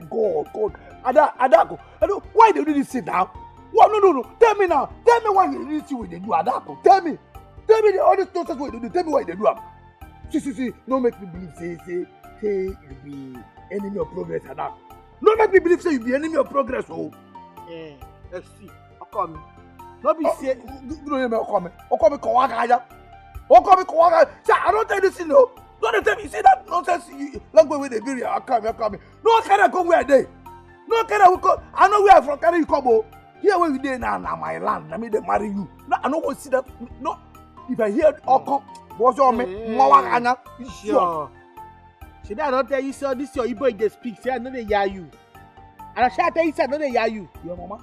God. Adako. Why they do this sit down? What? No. Tell me now. Tell me why you really see what they do, Adako. Tell me all this nonsense what they do. Tell me why they do. See. No make me believe say you be enemy of progress, Adako. No make me believe say you be enemy of progress, oh. Let's see. Okome. No be say no hear me Okome. Okome kowaka. Say I don't tell you this, no. Don't tell me. See that nonsense language where they bury Okome. No carry come where they. No carry we come. I know where from carry you come. Oh. Here where we dey now my land. I mean they marry you. No, I don't want to see that. No. If I hear Okome, what's on me? Mwakanya. Sure. See that I don't tell you so this your Igbo they speak. Say I know they hear you. And I shall tell you, I know they hear you. Your mama?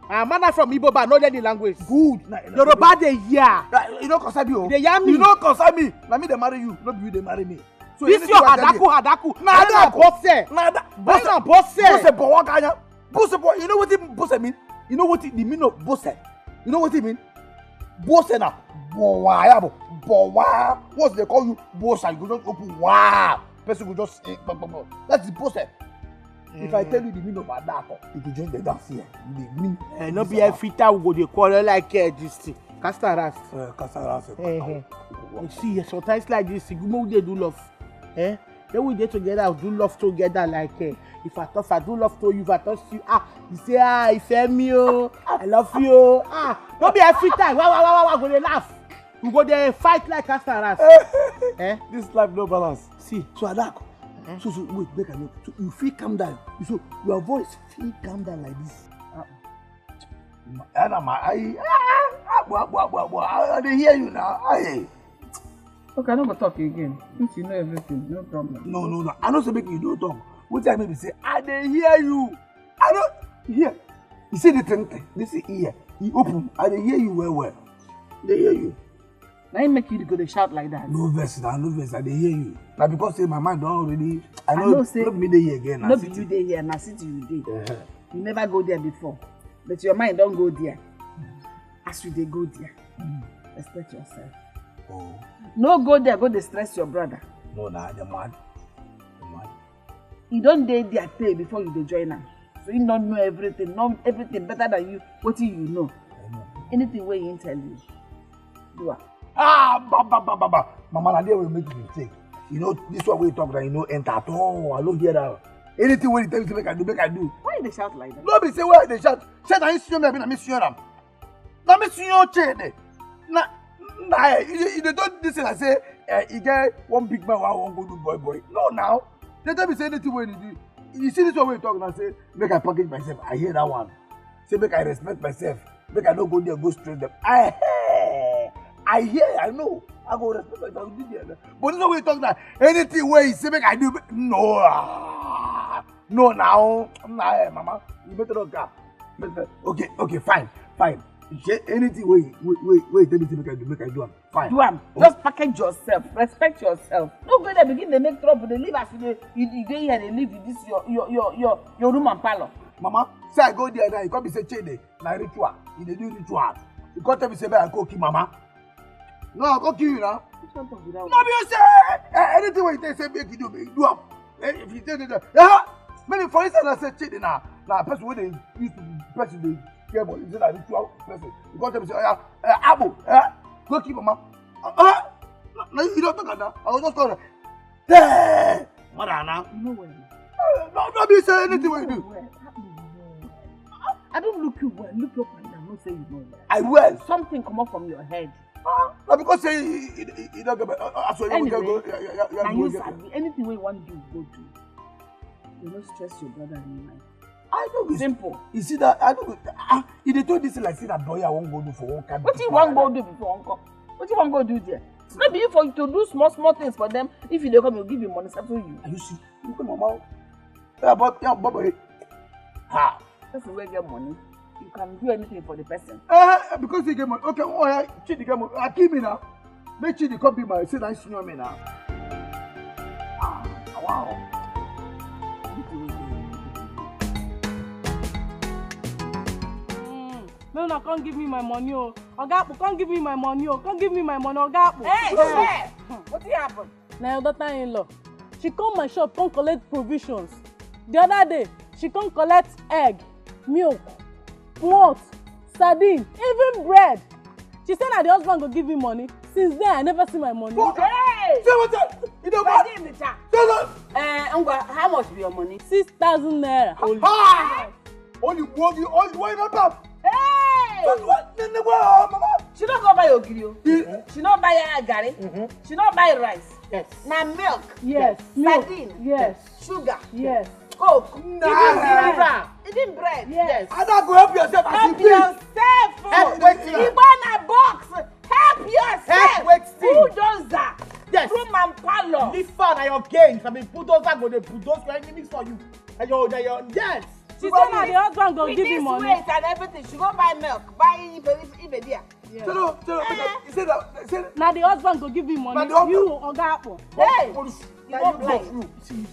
I'm not from Igbo, but I know the language. Good. Yoruba they hear. You know Kosabi. They hear me. You know Kosabi. Let me they marry you. Not you they marry me. So this your Hadaku. Nada bosse. Bosse. You know what it bosse mean? You know what the meaning of bosse? You know what it mean? Bosse na. Bowa. What they call you? Bosse. You go just open. Wow. Person will just. That's the bosse. If I tell you the meaning of Adako, you could just dance here. No be every time we go dey quarrel like this thing. Castaras. You see, sometimes like this, we dey do love. Then we dey together, do love together like if I do love to you, if I touch you, you say ìfẹ́ mi o, I love you. No be every time. Wow, go dey laugh. We go dey fight like Castaras. This life no balance. See, so Adako. So wait, make I know. So you feel calm down. So your voice feel calm down like this. I hear you now. Okay, I don't go talk again. Since you know everything, no problem. No. I don't say make you don't talk. What I mean say, I dey hear you. I don't hear. You see the thing? This is ear. You open. I dey hear you well. They hear you. Now make you go to shout like that. No verse, I dey hear you. Now because say my mind don't already. I know say not me dey here again. No be you dey here, na city you dey. You never go there before, but your mind don't go there. As you dey go there, respect yourself. Oh. No go there, go dey stress your brother. No, the man. You don't dey there pay before you dey join am. So you don't know everything, everything better than you. What do you know? Anything where you tell you, do it. Baba. Mama, na there will make you mistake. You know, this one we talk that you know enter at all. I don't hear that. Anything when you tell me to make I do. Why they shout like that? No, be say why they shout. Say that you see me, I miss you them. Na miss you chain. Na, you don't listen. I say, you get one big man, one go do boy. No, now they tell me say anything when you do. You see this one we talk and I say, make I package myself. I hear that one. Say make I respect myself. Make I don't go there, go straight them. I hear, I know. I go respect myself. But this is what we talk that anything where you say make I do. No, now. Mama. You better not go. Okay, fine. Anything where you tell me to make I do them. Fine. Do them. Just package yourself. Respect yourself. Don't go there begin they make trouble. They live as you go here and live with this your room and parlor. Mama, say I go there now. You can't be say chede. Na ritual. You dey do ritual. You can't tell me say I go kill mama. No, I go kill you now. No, you say anything what you say make you do them. If you tell me that, maybe for instance I say chede now person where they used to be person they care about is a ritual person. You can't tell me say Abu, go kill mama. No, you don't talk like that. I was just calling. Hey, mother now. You know where? No, be say anything what you do. I don't look you well. Look up and down. Don't say you know well. I will. Something come up from your head. No, because say you don't go. Anyway, anything we want to do, go do. You don't stress your brother anymore. I know. Simple. You see that? I know. If they told this like say that boy I won't go do for one kind. What do you want go do before uncle? What do you want go do there? It's not be for you to do small things for them. If you don't come, you'll give you money. Settle you. Are you see? Look at mama. Yeah, but That's the way you get money. You can do anything for the person. Because you get money. Okay, Chidi get money. Keep me now. Make Chidi come be my say nice to me now. Wow. No, can't give me my money. Oga, can't give me my money. Can't give me my money, Oga. Hey, what happened? Now, your daughter-in-law, she come my shop, come collect provisions. The other day, she can't collect egg, milk, malt, sardine, even bread. She said that the husband go give me money. Since then, I never see my money. Hey! Say what? You don't want. How much be your money? 6,000 naira. Only why not that? Hey! What? Mama. She don't go buy ogiri. She don't buy gari. She don't buy rice. Yes. Na milk. Yes. Milk. Sardine. Yes. Sugar. Yes. Coke. Nah. Even bread. Yes. I don't go help yourself. Help yourself. Help waiting. You want a box. Help yourself. Help waiting. Who does that? Yes. Room and parlor. Live far na your gains. I mean, bulldozer go dey bulldoze your enemies for you. And your yes. She said that the husband go give me money. With this weight and everything, she go buy milk. Buy Ibedia. Yes. So, he said that. Now the husband go give me money. You Oga Apple. Hey, you go blind.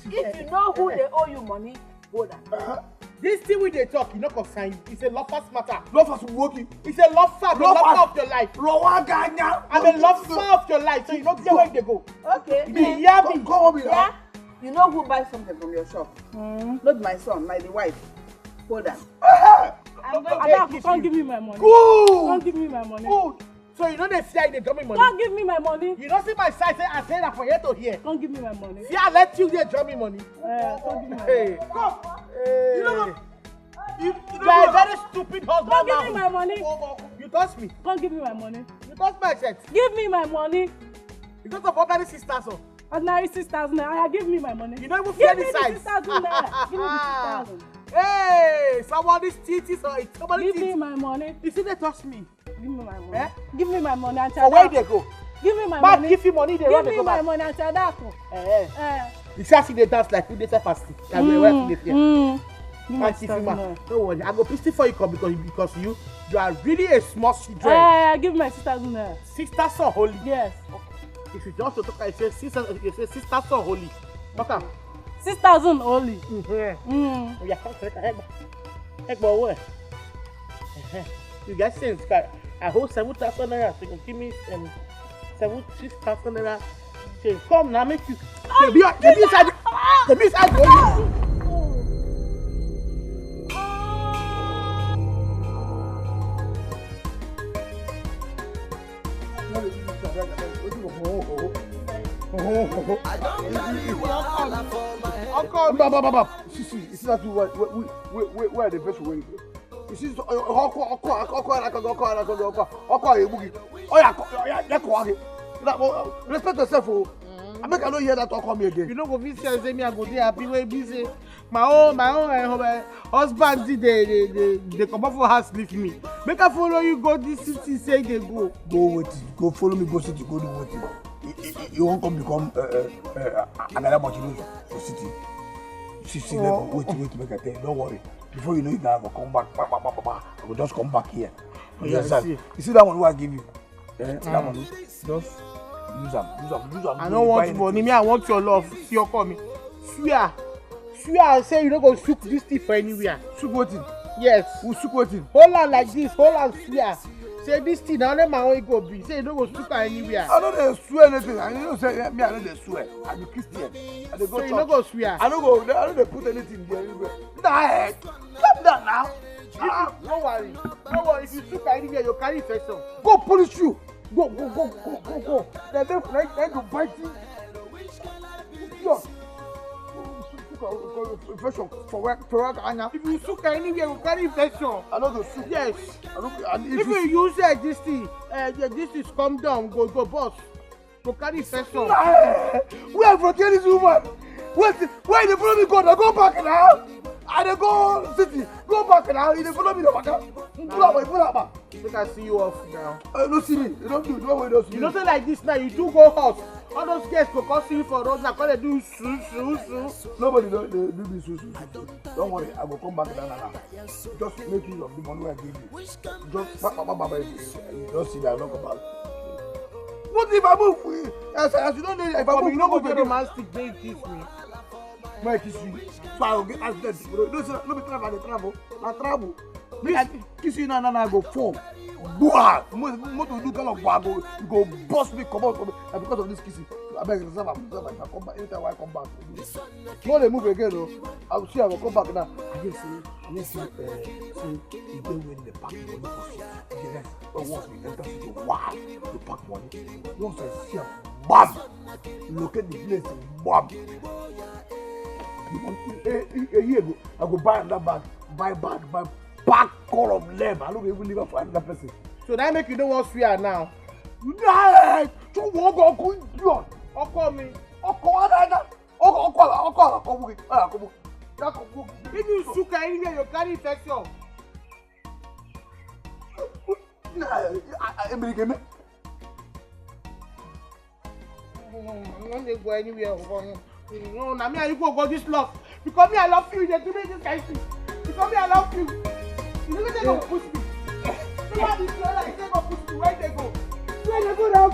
If you know who they owe you money, go down. This thing we dey talk, you no concern you. It's a lovers matter. Lovers working. It's a lover of your life. Rawaganya. I'm a lover of your life, so you don't get where they go. Okay. Yeah. Yeah. You know who buys something from your shop? Not my son, my wife. Hold on. I'm going to can't give me my money. Good. Can't give me my money. Good. So you know they say they drop me money. Can't give me my money. You don't see my side say I say that for here to here. Can't give me my money. See, I let you there drop me money. Can't give me my Hey. money. Come. You know You are a very stupid husband. Can't give me my money. You touch me. Can't give me my money. You touch my shirt. Give me my money. Because of ordinary sisters. So. Ordinary 6,000 naira. Give me my money. You don't even fear Give me the the size. 6,000 naira. Give me the 6,000. Hey, somebody's titties or somebody's Give me titties. my money. You see they touch me. Give me my money. Eh? Give me my money. Auntie For where Adako. they go? Give me my Back money. give you money, they Give run they me go my back. money, Auntie Adako. You see how they dance like they say fasting. Like where they fear. Give me my Don't 6,000 naira. worry, I go pistol for you because you are really a small children. Give me my 6,000 naira. Sisters so holy. Yes. If you just talk, I say sisters so holy. Okay. 6,000 only. Yeah, come take a egg boy. You guys say I hold 7,000 naira. So you can give me 6,000 naira. Say, come now, make you. The be inside holy. See that where the best way. You see, respect yourself. I make I don't hear that talk on me again. You know, go visit say me I go there happy way busy. My own husband did they come up for house leave me. Make I follow you go this city say they go. Go wait, go follow me, go city, go do what you won't come become another Mochiloso for city. See, wait, make I tell you, don't worry. Before you know it, I will come back. I will just come back here. You see that one who I give you? That one, just use them. I don't want money, me I want your love. See you call me. Swear, say you don't go shoot this thing for anywhere. Shoot what thing? Yes. Who shoot what thing? Hold on like this, hold on, swear. Say this thing, now let my own go be. Say you don't go shoot anywhere. I don't swear anything. I don't say me. I don't swear. I'm a Christian. I go so church. You don't go swear. I don't put anything there anywhere. Nah, stop that now. Don't worry. If you shoot anywhere, you carry infection. Go police you. Go. Then go bite you. Yes. Infection for work, If you shoot anywhere, you carry infection. I don't go shoot. Yes. If you use this thing, this is come down, go boss. Go carry infection. Where from this woman? Where they follow me go? I go back now. I dey go city. Go back now. You dey follow me the back. Pull up. Make I see you off now. No see me. You don't see me. You don't say like this now. You do go house. All those guests go come see you for road now. Call they do su. Nobody do this su. Don't worry. I will come back now. Just make use of the money I give you. Just you don't see that. I don't come back. What if I move? As you don't know, if I move, you don't go get romantic. They kiss me. Why kiss you? So I will get accident. No be travel. I travel. Me kiss you now. I go fall. Boah! Most do kind of go. You go bust me come out because of this kissing. I beg you, serve. I come back anytime I come back. No, they move again. No, I will see. I will come back now. I just see. You don't win the pack money for shit. Yes. But once we enter city, wow, the pack money. Once I see him, bam. Look at the place, bam. A year ago, I go buy another bag, buy pack all of them. I don't even leave it for another person. So that make you know what's fear now. Nah, you won't go good. Call me. If you suka anywhere, you carry infection. Nah, Emily came in. I'm not go anywhere. No, now me and you go this love. Because me I love you, they do me this kind of thing. Because me I love you. You know they go push me. Nobody feel like they go push me. Where they go? Where they go now?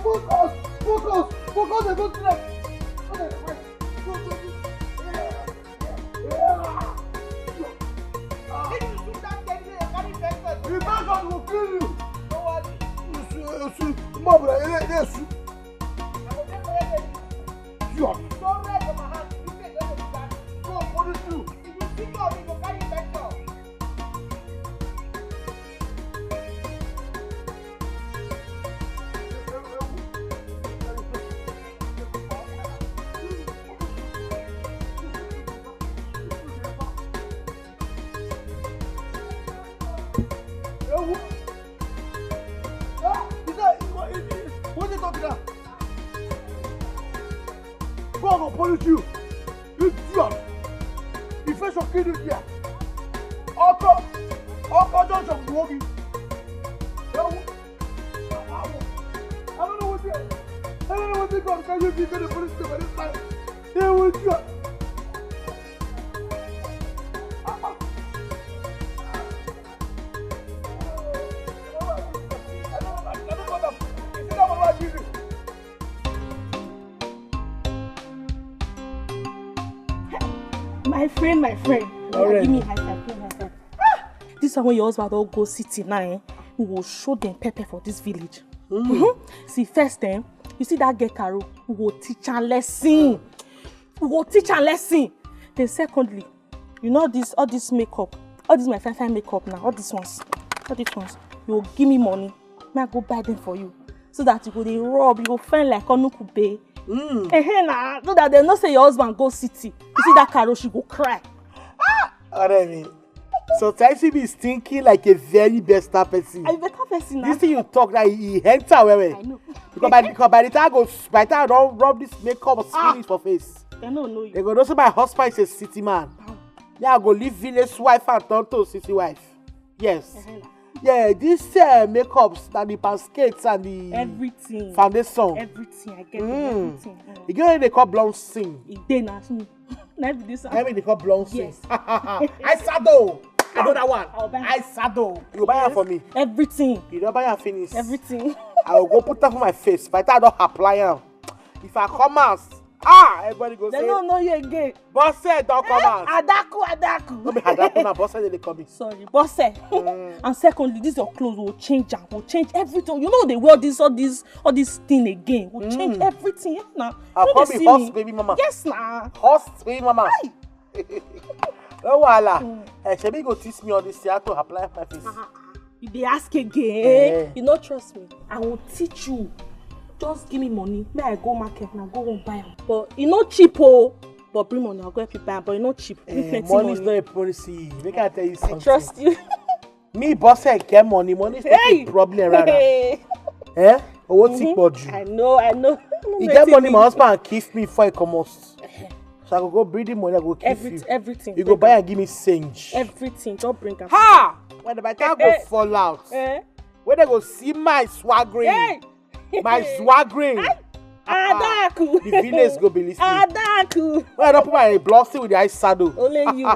Focus, they go to them. The man will kill you. Don't worry. Yes. Don't rest on my hand. You take that. Go, what do you do? If you think of it, you carry infection. What are you talking about? God will punish you. You idiot. The face of kill you here. Oko John of Ngozi. I don't know what they got. Can you be the police to this time? They will do it. My friend. Alright. Give me high five. This one when your husband all go city now, we will show them pepper for this village. See, first time, you see that girl Caro, we will teach her lesson. Then secondly, you know all this makeup, all this my fine makeup now, all these ones, you will give me money, may I go buy them for you, so that you go dey rub, you go find like Anaekwe. So that they not say your husband go city. You see that Caro, she go cry. Alright, so Taisi is thinking like a very better person. I'm a better person now. This thing you talk that he enter where? I know. Because by the time I don't rub this makeup finish for face. They don't know you. They go know say my husband is a city man. Yeah, I go leave village wife and turn to city wife. Yes. Yeah, this makeups and the pancakes and the everything. Foundation. Everything. I get everything. You get what they call blonde sing. They now. They call blonde sing. Yes. I saddle. Another one. I saddle. You buy it for me. Everything. You don't buy it finish. Everything. I will go put that for my face. But I don't apply them. If I come out, everybody go say. They don't know you again. Boss said don't come out. Adaku. No be Adaku now. Boss said they come. Sorry, boss said. And secondly, this your clothes will change and will change everything. You know they wear all this thing again. Will change everything. Yes, now. I'll call me horse baby mama. Yes, now. Horse baby mama. No wala. Shebi go teach me all this here to apply my face. You dey ask again. You don't trust me. I will teach you. Just give me money. May I go market and I go and buy them. But it's not cheap, but bring money. I'll go help you buy them. But it's not cheap. Money is not a policy. Make I tell you something. I trust you. Me boss I get money. Money is not a problem rather. What's it for you? I know. You get money, my husband give me before I come out. So I go breed the money, I go give you. Everything. You go buy and give me change. Everything. Don't bring them. Ha! When the time go fall out. When they go see my swaggering. My swaggering. Adaku. The village go be listening. Adaku. When I don't put my blousey with the ice saddle. Only you.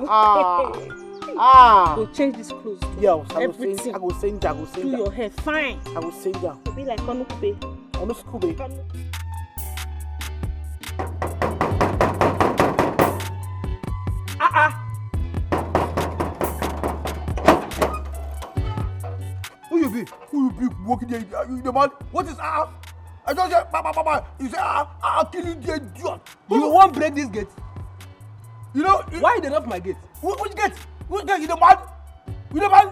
Go change this clothes. Yo, everything. I go change. Do your hair fine. I go change. Be like Anaekwe. Anaekwe. Who you be? Who you be walking there? You the man? What is I just say, Papa. You say, I'll kill you, the idiot. You won't break this gate? You know, why they knock my gate? Which gate? Which gate? You the man? You the man?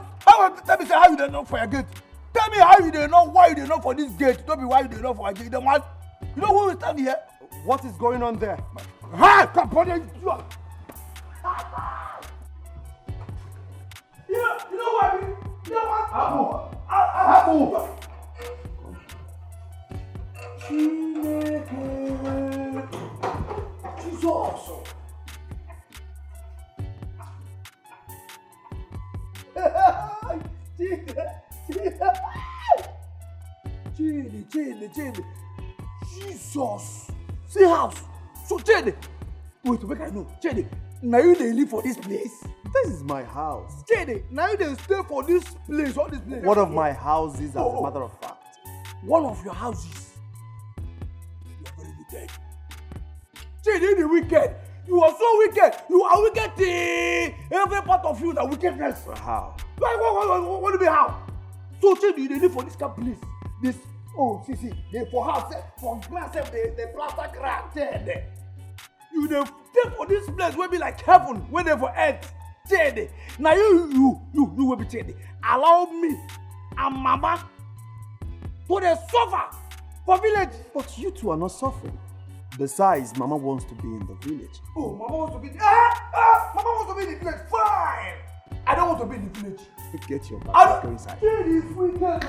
Tell me, say, how you don't know for your gate? Tell me how you don't know, why you don't know for this gate. Don't be why you don't know for a gate. You the man? You know who will stand here? What is going on there? Ha! Come on, idiot. You know what I mean? You know what? Abu. Jesus. Chidi. Jesus. See house. So Chidi. Wait, make I know. Chidi, now you dey live for this place? This is my house. Chidi, now you dey stay for this place, all this place. One of my houses, as a matter of fact. One of your houses. You are very wicked. Chidi, the wicked. You are so wicked. You are wicked. Every part of you, the wickedness. How? What do you mean how? So Chidi, you dey live for this kind of place. This. Oh, see, they for house, for glass, they plaster ground there. You dey stay for this place will be like heaven, where they for earth. Chidi. Now you will be Chidi. Allow me and Mama to dey suffer for village. But you two are not suffering. Besides, Mama wants to be in the village. Oh, Mama wants to be Mama wants to be in the village. Fine. I don't want to be in the village. Get your back. Go inside. Chidi is wicked.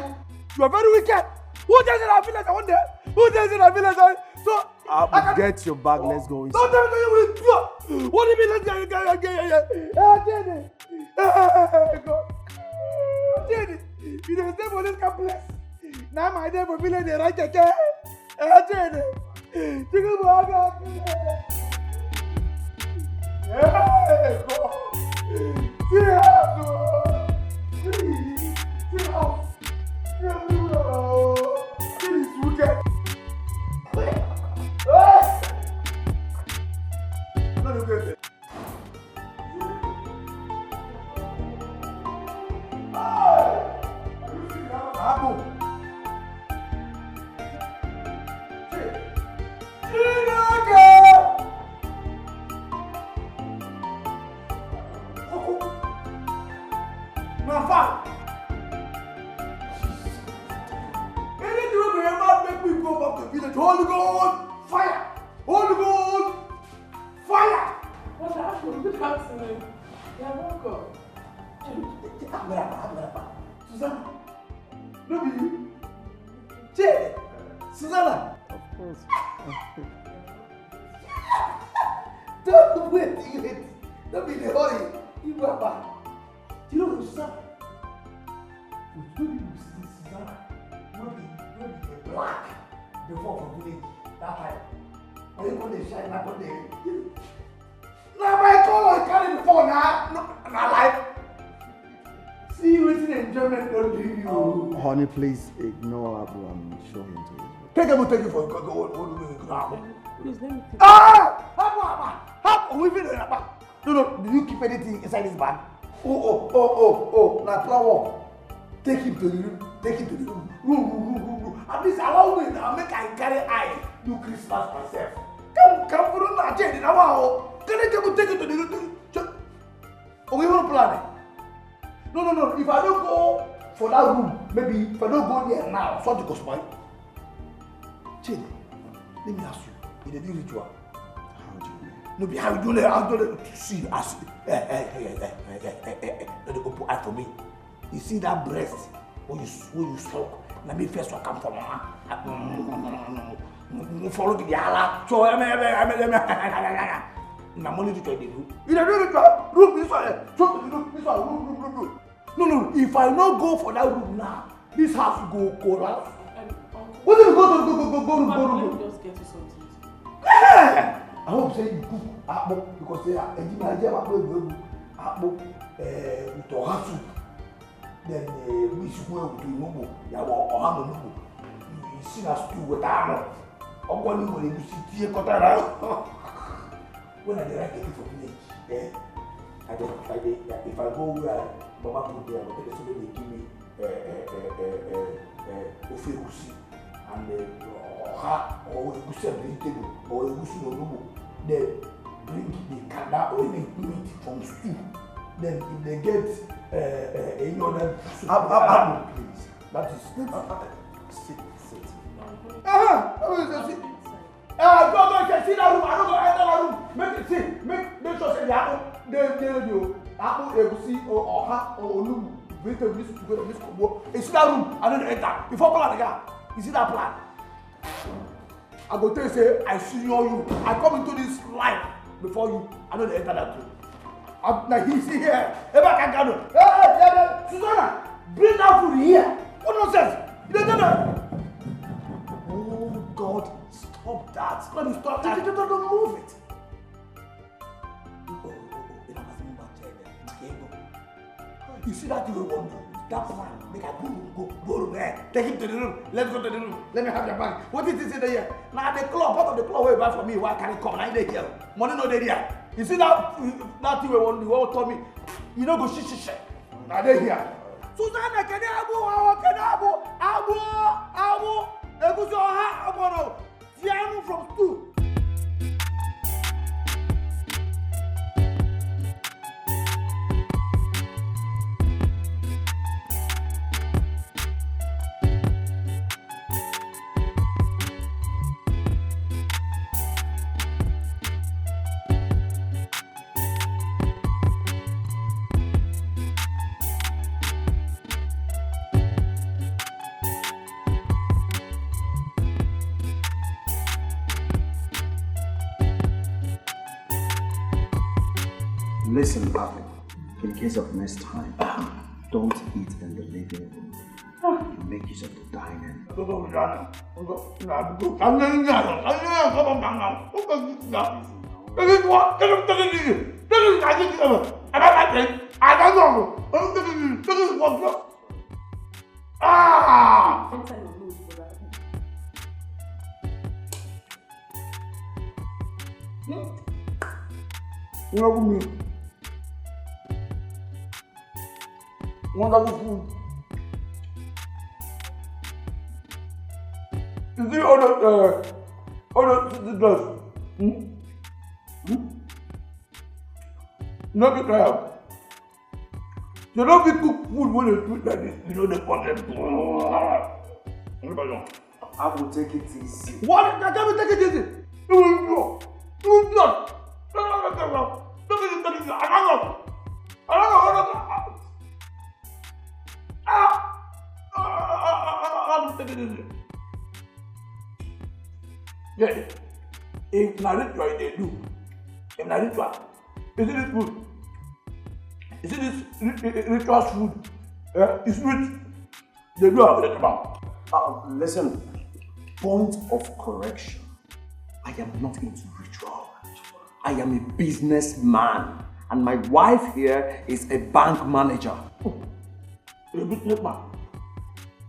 You are very wicked. Who tells you that village I want there? Who tells you that village I get your bag, let's go inside. Don't tell me you will. What do you mean let's go? Chidi, you don't stay for this complex. Now my day for village they right there. Chidi, Chicken Burger. Hey, go. See house. See house. Holy God, fire! Holy God, fire! What happened? Good afternoon. You're welcome. Susanna, no be you. Chidi, Susanna. Of course. Don't wait. Don't be in a hurry. You go back. You know Susanna? Maybe you see Susanna. Maybe the black. Before for village that time. When you go to shine, I go there. Now my color carry before now life. See what's the enjoyment don't do you. Honey, please ignore Abu and show him to his room. Take him for you. Please let me take How we feel Abu? No, do you keep anything inside this bag? Oh, now flower. Take him to the room. Room. At least allow me now, make I carry eye, do Christmas myself. Come for the Nigerian now. Can I take it to the room? Oh, we want to plan it. No. If I don't go for that room, maybe if I don't go there now, something goes spoil. Chidi, let me ask you, in the new ritual. How do you mean? No, be how you do it. See, ask. Let the open eye for me. You see that breast when you suck. Let me first come from Mama. Follow the Allah. So I'm only to try the room. You don't do the room. This one. No. If I not go for that room now, this house go collapse. What if you go? Let me just get you something. I hope say you cook apple because they are apple utohasu. Then we should go to Mobo. Yawa Ohano Mobo. You see us do with Arno. Or one will you see Tia Cotara. When I direct it for village, if I go where Mama put there, they give me Ofegusi and oha or a goose vegetable or a goose no then bring the kanda or the meat from stew. Then if they get any other soup, please. That is sit. Go see that room. I don't go enter that room. Make sure say the apple egusi or oha or olumu vegetable mix together mix combo. You see that room? I don't enter. Before plan again. You see that plan? I go tell you say I senior you. I come into this life before you. I don't enter that room. Now he's here. Evuka can go. Hey, Susanna, bring that food here. What nonsense? You don't know. Oh God, stop that. Let me stop that. Don't move it. You see that you want to that plan, make a go there. Take him to the room. Let's go to the room. Let me have your bag. What is this in there? Now the club, part of the club will buy for me. Why can't it come? I ain't here. Money no there. You see that thing we want you all told me. You know go shh. Now they here. Susanna, can you abu. Egusi oha abono. Tianu from school. Listen, Papi, in case of next time, don't eat in the living room. You make use of the dining. Wonderful food. You see all the girls? No be tired. You don't be cook food when you do like this. You know the content. I will take it easy. What? I can't take it easy. You will do. Yeah, if not ritual they do, if not ritual, is it food? Is it this ritual food? It's rich. They do have it about. Listen, point of correction. I am not into ritual. I am a businessman, and my wife here is a bank manager. A businessman.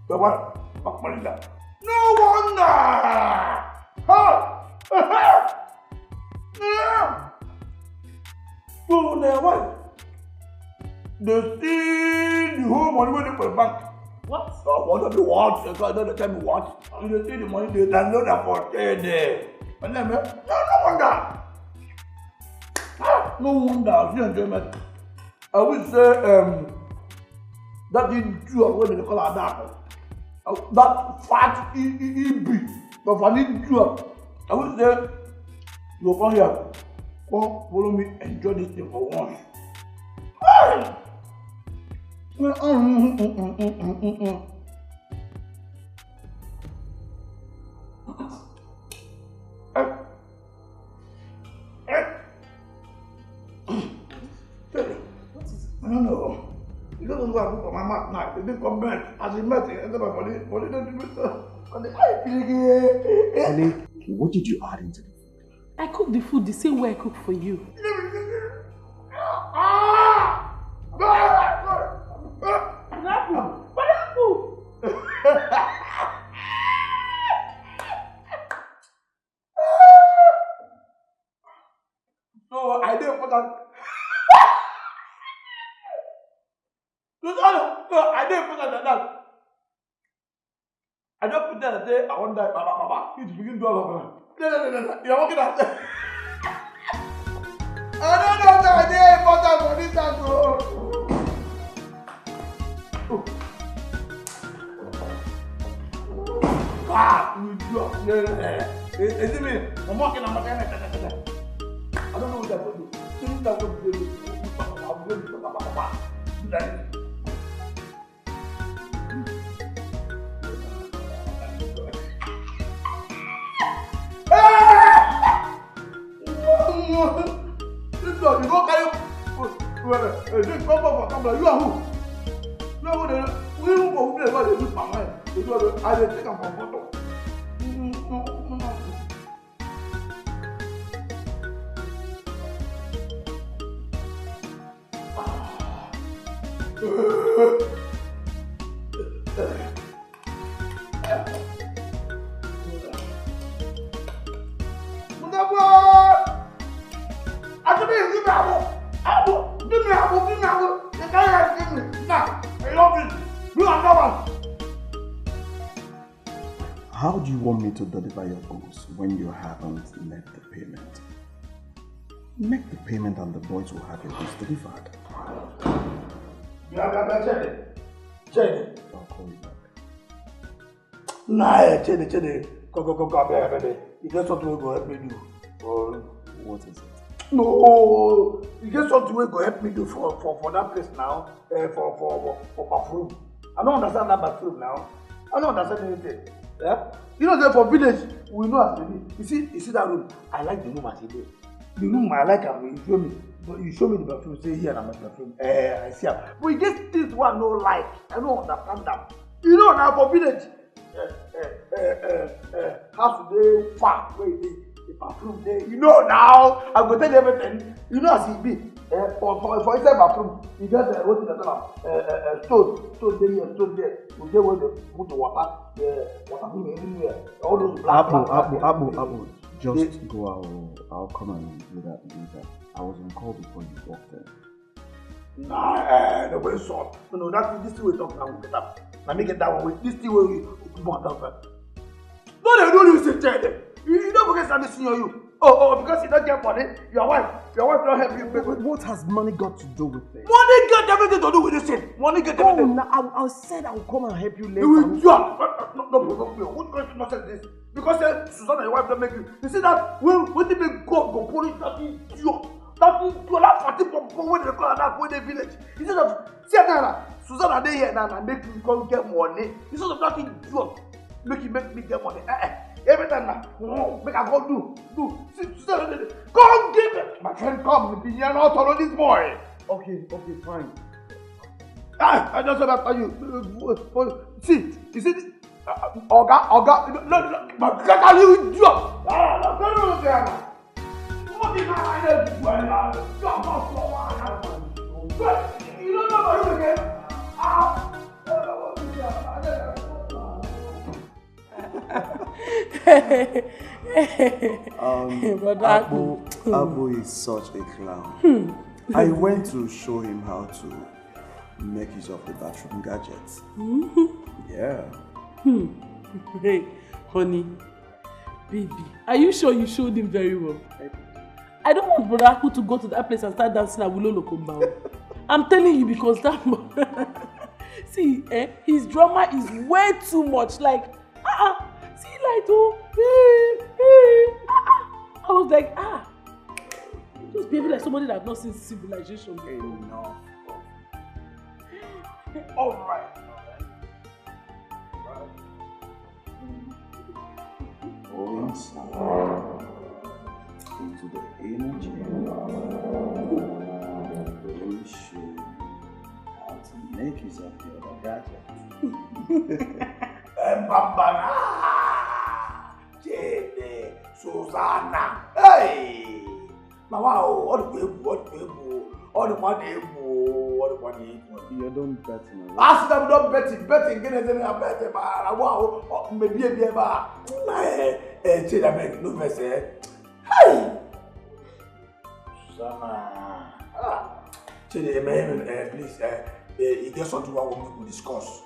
The what? Bank manager. No wonder! So their wife, they steal the whole money when they put bank. What? What of the what? They don't tell me what. They steal the money, they download that for 10 days. And then, no wonder. No wonder, see enjoyment. I would say, that is true of what they call a dark. That fat EB. But I need to, I would say, you come here, come follow me, enjoy this thing for once. I don't know. It doesn't go for my mouth now. It didn't come back. As he met it, enter my body don't do it. Honey, what did you add into the food? I cook the food the same way I cook for you. So I didn't put that. No, I didn't put that. I just put that and say, I want that, Baba. You begin to do all of that. No. You're working at that. I don't know that idea important for this time, bro. You do. Is it me? I'm walking on my hand. I don't know what I'm going to do. Since I'm going to do, I'm going to do that. This dog, you go carry. This come you are who? No, we don't go there. What they do, Mama? I take them from photo. How do you want me to deliver your goods when you haven't made the payment? Make the payment and the boys will have your goods delivered. Chene. I'll call you back. Nah, Chene. Go, baby. You get something will go help me do. What is it? No, you get something will go help me do for that place now. For bathroom. I don't understand that bathroom now. I don't understand anything. Yeah? You know that for village, we know as it is. You see that room? I like the room as it is. The room I like and you show me. But you show me the bathroom, say here and I'm at the bathroom. I see her. But you get things one no like. I don't understand that. You know now for village, house today far where it is. The bathroom there. You know now, I go tell you everything. You know as it be. For inside bathroom, you get what is the stone there, stone there. You get where they put the water anywhere. All those black. Apple. Just go out. I'll come and do that. I was on call before you walked in. Nah, nobody saw. No, this thing we talk now. We get up. Now me get that one with this thing where we want to talk. No, they don't use it. You don't forget I'm seeing you. Oh, because you don't get money, your wife don't help you. What has money got to do with this? Money got everything to do with this thing. Money got everything. Now, I said I will come and help you later. You will jump. No. What kind of nonsense is this? Because Susanna, your wife, don't make you. You see that when they make God go polish that idiot, that fatty from when they call that when they village. Instead of Susanna, they here now and make you come get money. Instead of that idiot, make me get money. Every time now, make I go do. See, go give it. My friend, come. You are not follow this boy. Okay, fine. I just said that to you. See, you see, Oga, no, my God, you do. No, what is that? You don't know about you again. Abu is such a clown. I went to show him how to make use of the bathroom gadgets. Yeah. Hey, honey, baby, are you sure you showed him very well? I don't want Brother Aku to go to that place and start dancing at Wulolo Kumbao. I'm telling you because that see, his drama is way too much. Like, see, like, I was like, just behaving like somebody that I've not seen civilization. Enough. All right. Go inside into the inner chamber. We'll show you how to make use of the other gadgets. Jenny, Susanna, hey! Now, what do all the money. You don't bet in a I said I'm not betting, get anything I bet about. Wow, maybe a bit about. Hey, no message. Hey! Susanna. Jenny, please, you get something I want to discuss.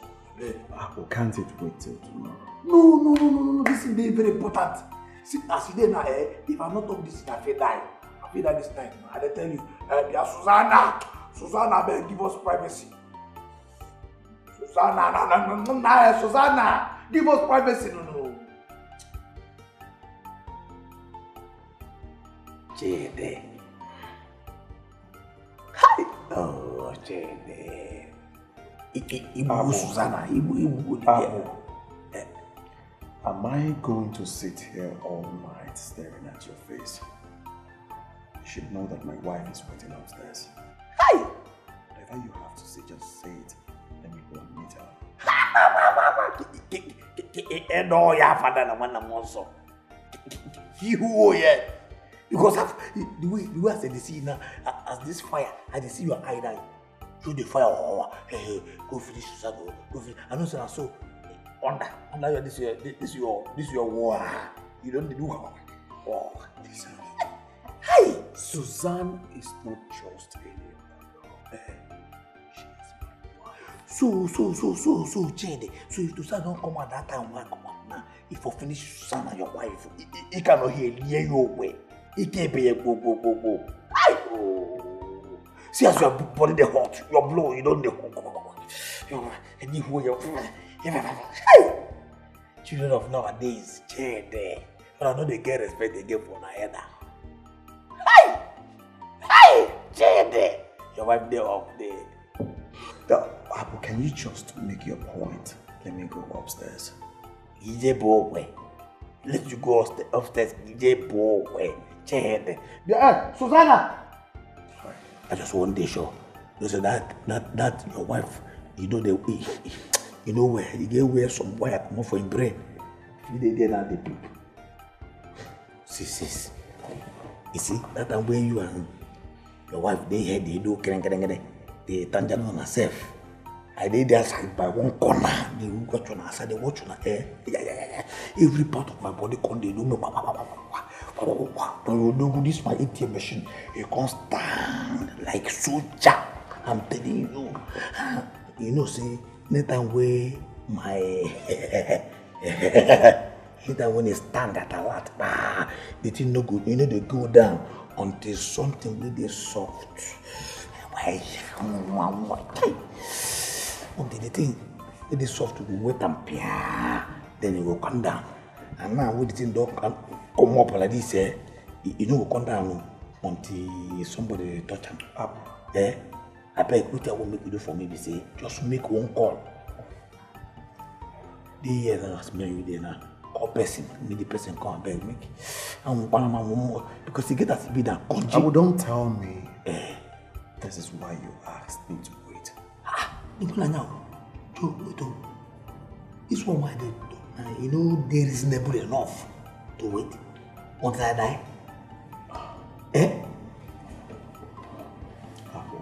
Apple, can't it wait till tomorrow? No. This is very important. See, as you know, if I not talk this, I feel die. I feel that this time. I tell you, Susanna, better give us privacy. Susanna, give us privacy. No. Jede. Hi. Oh, Jede. Ibu Susanna. Ibu. Am I going to sit here all night staring at your face? You should know that my wife is waiting upstairs. Hi. Whatever you have to say, just say it. Let me go and meet her. No, yeah, father, no one also. You, yeah. Because the way I said, see now, as this fire, I see your eye now. Through the fire, go finish, go finish. I know so. Under this is your war. You don't do war. Listen. Hi. Suzanne is not just any other. So, Jade. So if Susanna don't come at that time, why come out now? If you finish Susanna, your wife, he cannot hear your way. He can't be a go. See as your body the hot, your blow, you don't know. And you hold your children of nowadays, Jade. But I know they get respect they get for Nayana. Hi, Jade. Your wife there up there. Apple, can you just make your point? Let me go upstairs. EJ Bowe. Let you go upstairs, EJ Bowe. Jade. Yeah, Susanna. I just want to show. Listen, that your wife, you know where you get where some wire come off for your brain. If they did that, they poop. Sis. You see, that time when you and your wife they do they tangent on herself. I did that side by one corner. They got on her side, they watch on her hair. Yeah. Every part of my body can they do me. This is my ATM machine. You can't stand like soldier. I'm telling you. You know, see, next time way my that when they stand at a lot, the thing no good. You know they go down until something really soft. Until the thing really soft to be wet and pure, then it will come down. And now when the thing don't come up like this, you know will come down until somebody touch him up. Yeah, I beg what I will make you do for me. Be say just make one call. The year that smell you there now. Call person, make the person come and beg me. And one more because he get us be that country. Abu, don't tell me. This is why you asked me to wait. Now, this one why they you know they reasonable enough to wait until I die. Abu,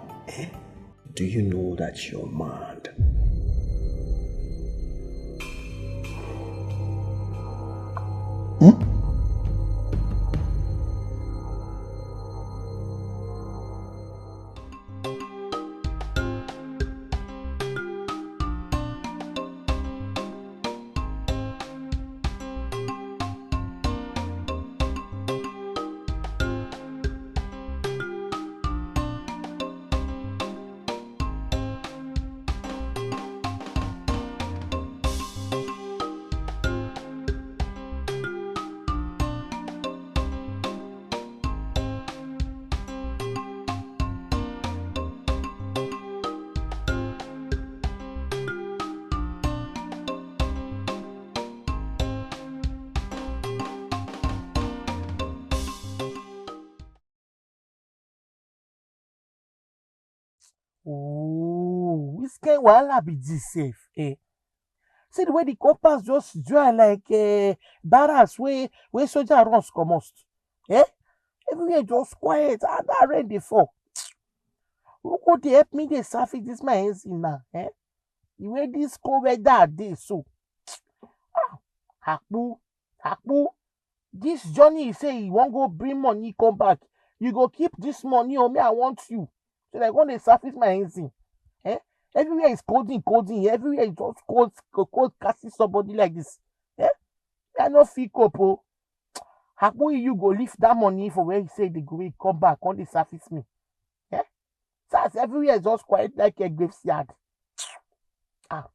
do you know that you're mad? Oh, which kind wahala be this safe? See the way the compass just dry like barracks where soldier runs comot. Everywhere just quiet and that rain dey fall. Who go dey help me dey surface this my engine now? The way this cold weather dey so. Akpu, this journey you say you wan go bring money come back. You go keep this money or me I want you. So I go dey surface my engine. Everywhere is colding. Everywhere is just cold, casting somebody like this. Eh? I no feel cope. Oh. How you go lift that money for where he say they go come back on the surface me? Eh? So everywhere is just quiet like a graveyard. Ah.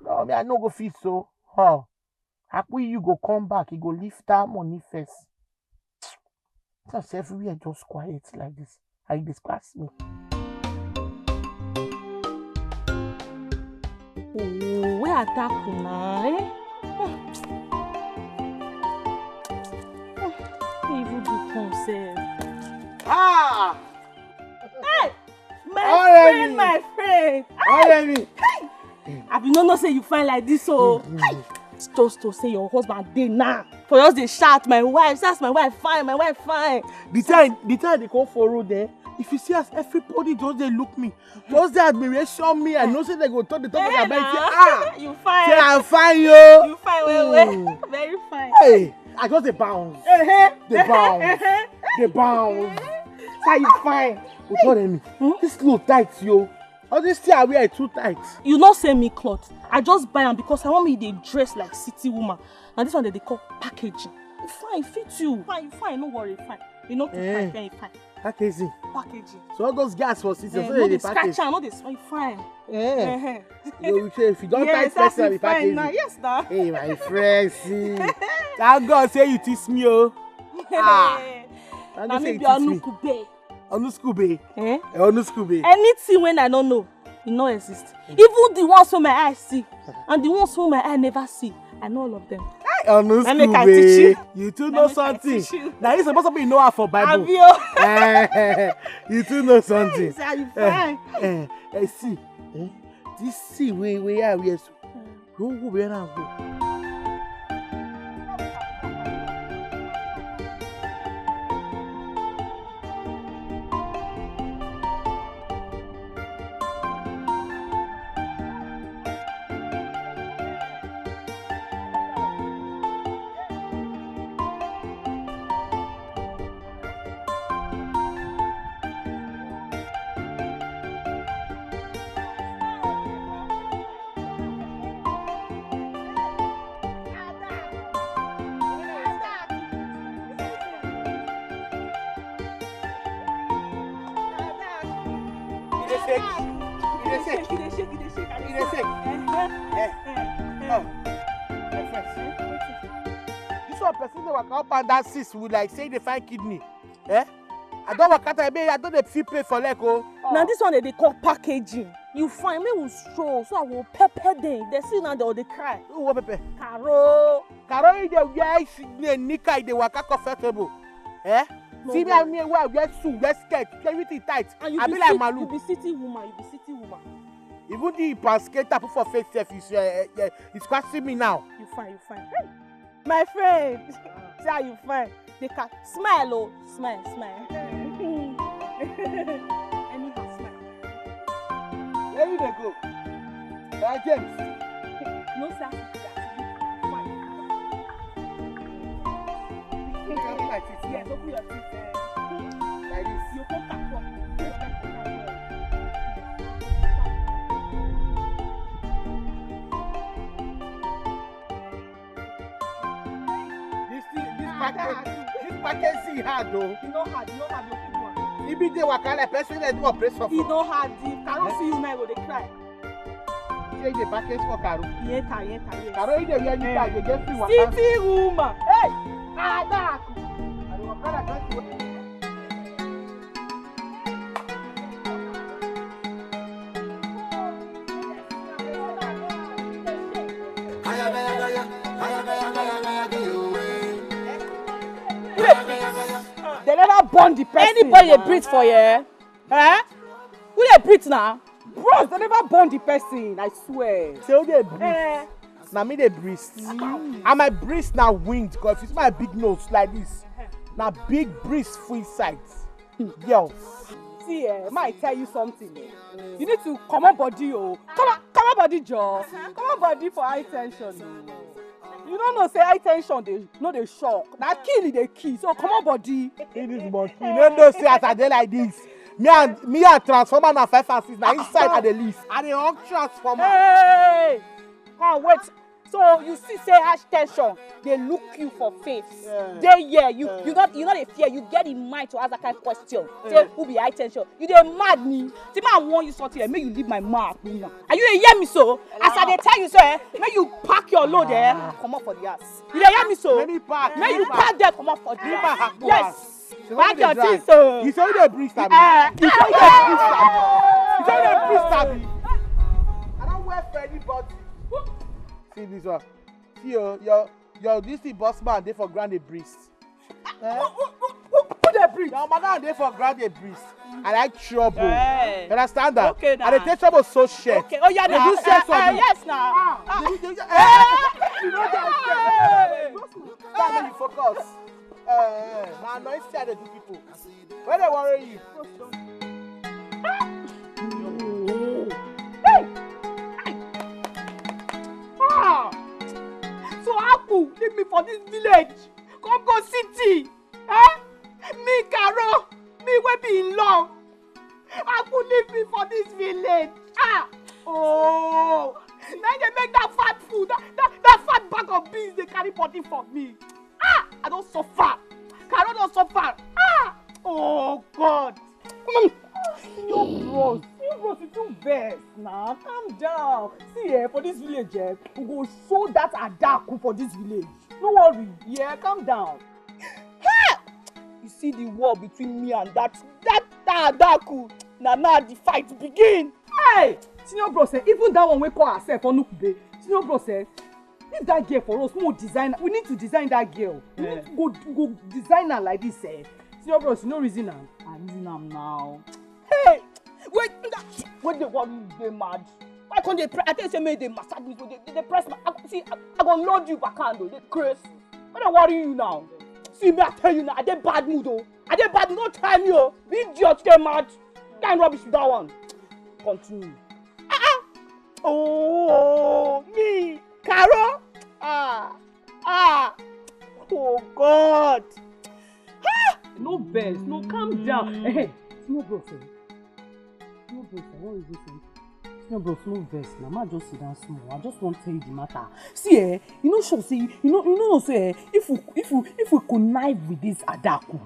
No, me I no go feel so. Huh. How you go come back? He go lift that money first. Just everywhere just quiet like this. I discuss me. Oh, where attack now? Eh? Even do concept. Ah! Hey! My friend! Hey! I be no say you find like this, so just to say your husband dey now. For us they shout, my wife, that's my wife fine. The time they come for road there, if you see us, everybody just they look me, just the admiration me. I know say they go talk the talk about say you fine. Say I'm fine, yo. You fine, well. Very fine. Hey, I just the bounce. The bounce. Say you fine. But tell me, this clothes tight, yo. All this thing I wear too tight. You not send me clothes. I just buy them because I want me to dress like city woman. And this one they call packaging. You fine, fit you. Fine, no worry, fine. You know to fine. Packaging. So all those gas for city, so no they package. Scratch, no they fine. You say if you don't tight person be packaging. Yes, now. Hey, my friend, see. Thank God say you teach me, oh. Now me be Anukube. Onuskube. Anything when I don't know, it no exist. Even the ones who my eyes see, and the ones who my eye never see, I know all of them. Onuskube. You too know something. Now you supposed to be know her for Bible. You too know something. See, this see we are we so. Go where now go. That sis would like say they find kidney. Eh? I don't work out I don't feel pay for like oh. Now this one they call packaging. You find me will stroll, so I will pepper them. They see now they cry. Who will pepper? Caro is the wear nika they work comfortable. Eh? No, see me and me wear suit, wear skirt, everything tight. And I be like Malu. You be city woman. Even the basket put for face self is it's scratching me now. You fine. Hey. My friend. See how you fine. They can smile, oh, smile. Anyhow, smile. Where you they go? James. No, sir. Fine. Yes, open your teeth. Like this. You come back. This package hard though. You know hard, you big one. If they work like person they do operation. You know hard, Caro see you now go they cry. Say the package for Caro. Yes. Caro if they wear you tag, they get free work. City woman. Hey! Ada. I work like that. They never born the person. Anybody they breathe for you? Eh? Who they breathe now? Bros, they never born the person, I swear. Say who they breathe? Now me they breathe. And my breeze now wind, because it's my big nose like this. Now big breeze full sight. Girls. See, might tell you something. You need to come on body, oh. Come on body, Joe. Come on body for high tension. You don't know say high tension they shock. That kill is the key. So come on body. It is monkey. You don't know say as I dey like this. Me and transformer na 5 and 6 na inside at the least. I dey on transformer. Hey! Come wait. So you see say hash tension, they look you for face. You not a fear, you get in mind to ask that kind of question. Say who be high tension? You dey mad me. See I want you something here, make you leave my mark. Are you dey hear me so? As I dey tell you so, make you pack your load there, come up for the ass. You dey hear me so? Make you pack there, come up for the ass. Yes. Pack your things so. You say you dey breathe sabi. You say you dey breathe sabi. I don't wear for anybody. See this one. See your this the boss man dey for ground a breast. Who dey breathe? Your madam dey for ground a breast. I like trouble. You understand that? Okay, now. And the take trouble so shit. Okay. Oh yeah, now. You say something. Yes, now. You know that. Now you focus. Now no see how they do people. Where they worry you? So Aku leave me for this village, come go city, me Caro, me wey be in law. Aku leave me for this village. Oh, now they make that fat food, that fat bag of beans they carry potty for me. I don't suffer. Caro don't suffer. Oh God. You bros, you too vex now. Calm down. See, for this village, we go show that Adaku for this village. No worry. Yeah, calm down. You see the war between me and that Adaku. Now the fight begin. Hey, senior bros, even that one we call herself Onukube. Senior bros, leave that girl for us. More design. We need to design that girl. We need to go design her like this. Senior bros, no reason am. I reason am now. Hey, wait, when they worry, they mad. Why can't they? I tell you, make they massage me. They press my. See, I gonna load you back on though. They crazy. Why they worry you now? See me, I tell you now. I dey bad mood though. I dey bad mood. No time you. Be idiot, they mad. Can't rubbish with that one. Continue. Oh, me, Caro. Oh God. No vex, no calm down. Hey, no bro, sir. No bro, sir. What is this? No bro, no vex. Now, ma just sit down small. I just want to tell you the matter. See, you know, sure, see, you know, say, if we connive with this Adaku,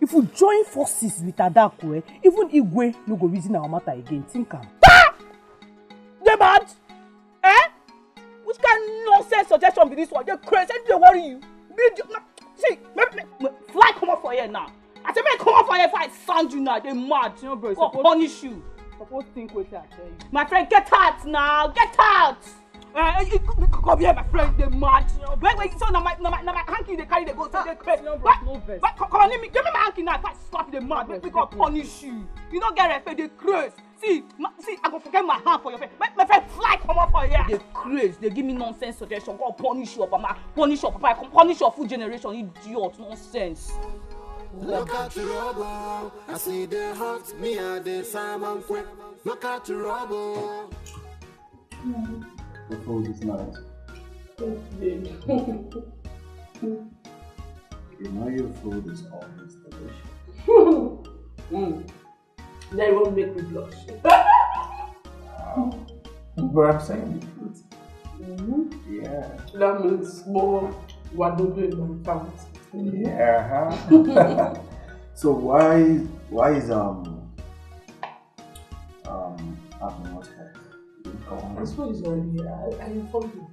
if we join forces with Adaku, even Igwe no go reason our matter again. Think am. They mad? Which kind of nonsense suggestion be this one? They crazy. They worry you. See, fly come up for here now. I say, come up for here if I sound you now. They mad. You know, bro, go punish you. Suppose think what I tell you. My friend, get out now. Get out. Come here, my friend. They mad. You know, wait. So now my hanky they carry they go. So they crazy. No, bro, no vex. Come on, give me my hanky now. If I slap the mad, we go punish you. You don't get respect. They crazy. See, I go forget my hand for your face. My friend, fly come up for here. They crazy. They give me nonsense suggestion. Go punish your papa. Punish your papa. Punish your full generation. Idiot. Nonsense. Look at the rubble. I see the heart. Me and the salmon quick. Look at the rubble. The food is nice. You know your food is always delicious. That won't make me blush. Wow. But I'm saying the truth. Yeah. That means more wadodo in my mouth. Yeah. So why is Abby not here? This food is already here. I informed you.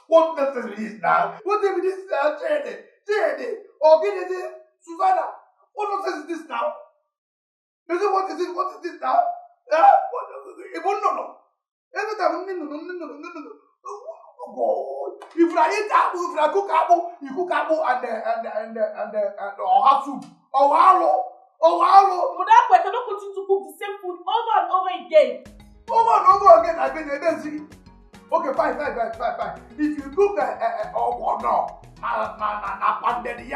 What nonsense is this now? What is this now, Jenny? Or get it, Susanna? What nonsense is this now? You say what is it? What is this now? It won't no. Every time, no. Oh God! If I eat apple, if I cook apple, you cook apple and or soup or wallow. But that way, I don't continue to cook the same food over and over again. Over and over again, I've been busy. Okay, fine. If you look at no, na pandemic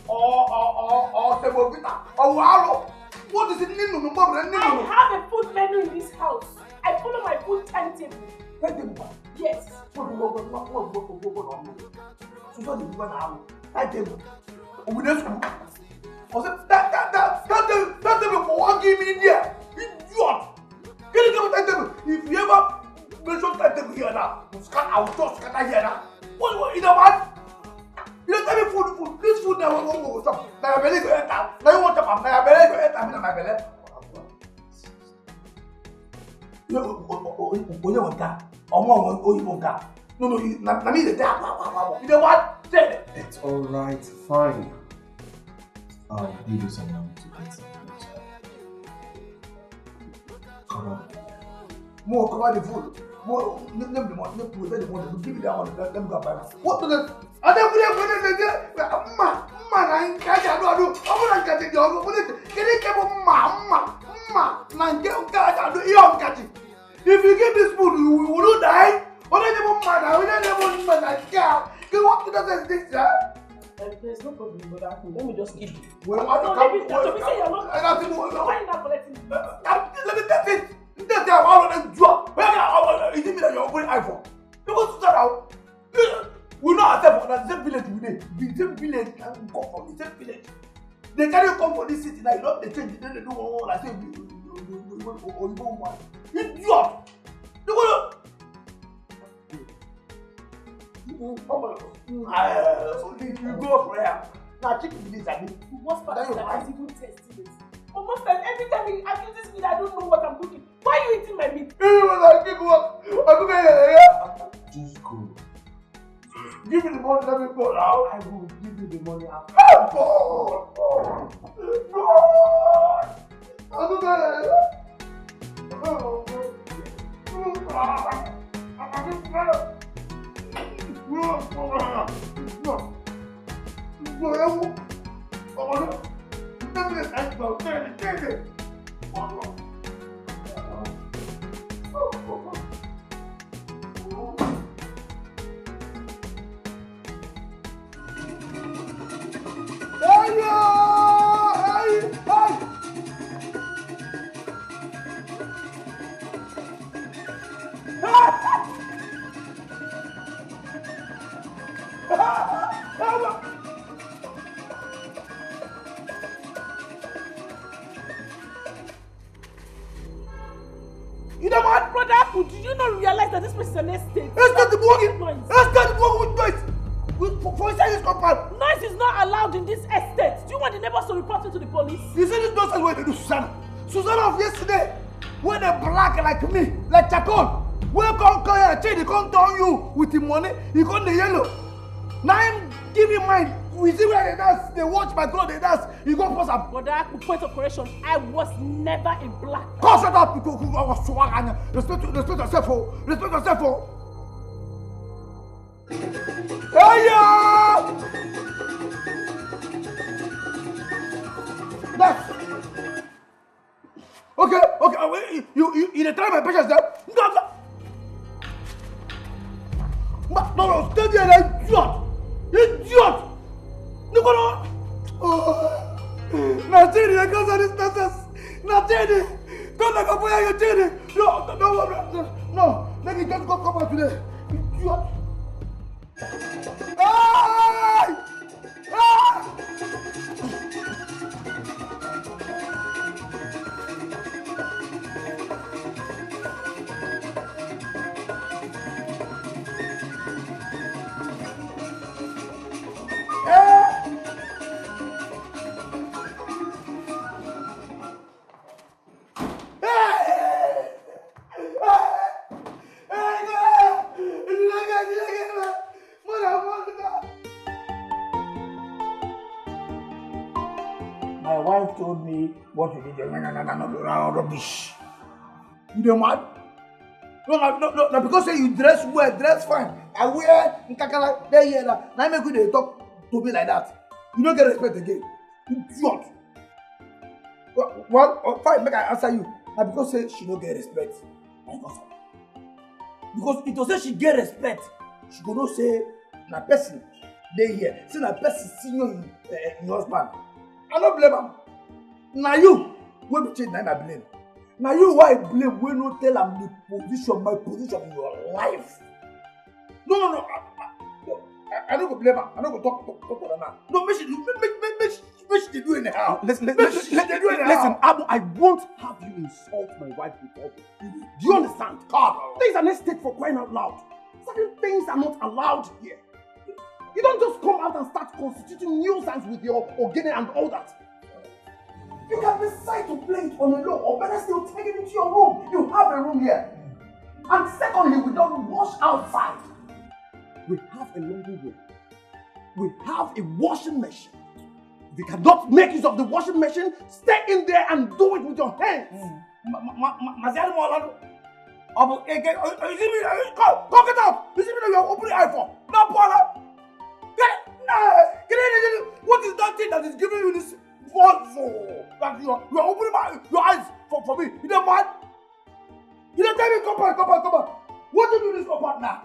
or semovita or walo, what is it? I have a food menu in this house. I follow my food timetable. Yes. That table for one game in India. Idiot! Can you give me timetable? If you ever mention timetable here now, I will just scatter here now. What, you know what? You don't tell me food. This food now will stop. Now your belly go enter. Now you want to come. Now your belly go enter. I mean, my belly. You know what? Say it. It's alright, fine. I'll give you some money to get some food. Come on. More cover the food. More name the money. Give me that money. Let them go buy. What to the? I don't believe I ain't catch I do. I'm not catching you. Can you keep Mama? Nange catch I do. You catch it. If you give this food, you will die. What are you man? We don't even man. I can't. You want to do this, sir? There's no problem with that. Let me just give you. Well, what let me test it. That's how all of them drop. Is it that you're opening iPhone? You want to start out? We know ourselves from the same village today. The same village can come from the same village. They carry come from this city now. You know they change. Then they do one like say you go one. Idiot! You go. So if you go prayer, now check this again. Most part of that is even testing it. But most times, every time you accuse this meat, I don't know what I'm cooking. Why are you eating my meat? Just go. Give me the money, let me go now. I will give you the money after. You know what, brother? Did you not realize that this place is an estate? Let's get noise. with noise. For inside this compound. Noise is not allowed in this estate. Do you want the neighbors to report you to the police? You see this nonsense what they do, Susanna? Susanna of yesterday, when they black like me, like charcoal, when come here, change, they come turn you with the money, you come the yellow. Now I'm giving mine. We see where they dance, they watch my clothes, they dance, you go post up. Brother, point of correction, I was never in black. Come shut up, respect yourself, oh. Respect yourself, oh. Hey, yeah! That's okay. You try my patience there. No, stay there, idiot. No. Nothing, because of this nonsense. Nothing. Don't like a boy, you're doing it. No. Let me just go come out today. Idiot. Hey! My wife told me what you did. No, rubbish. You don't mad? No, because say you dress well, dress fine. I wear nkakala there here now. Now make you talk to me like that. You don't get respect again. Idiot. Well, fine, make I answer you. Now because say she don't get respect. my cousin. Because it was say she get respect, she go know say na person dey here, say na person senior in husband. I no blame am. Na you wey be change na I blame. Na you why I blame wey no tell am my position in your life. No. I don't go blame her. I don't go talk to her now. No, make she do anyhow. Listen, Abu, I won't have you insult my wife before me. Do you understand? There is an estate for crying out loud. Certain things are not allowed here. You don't just come out and start constituting nuisance with your Ekene and all that. You can decide to play it on a low, or better still, take it into your room. You have a room here. And secondly, we don't wash outside. We have a laundry room. We have a washing machine. If you cannot make use of the washing machine, stay in there and do it with your hands. You see me? Come get out! You see me? You are opening iPhone. No, Paula! What is that thing that is giving you this for? That you are opening your eyes for me. You don't mind? You don't tell me, come on. What do you do this compound now?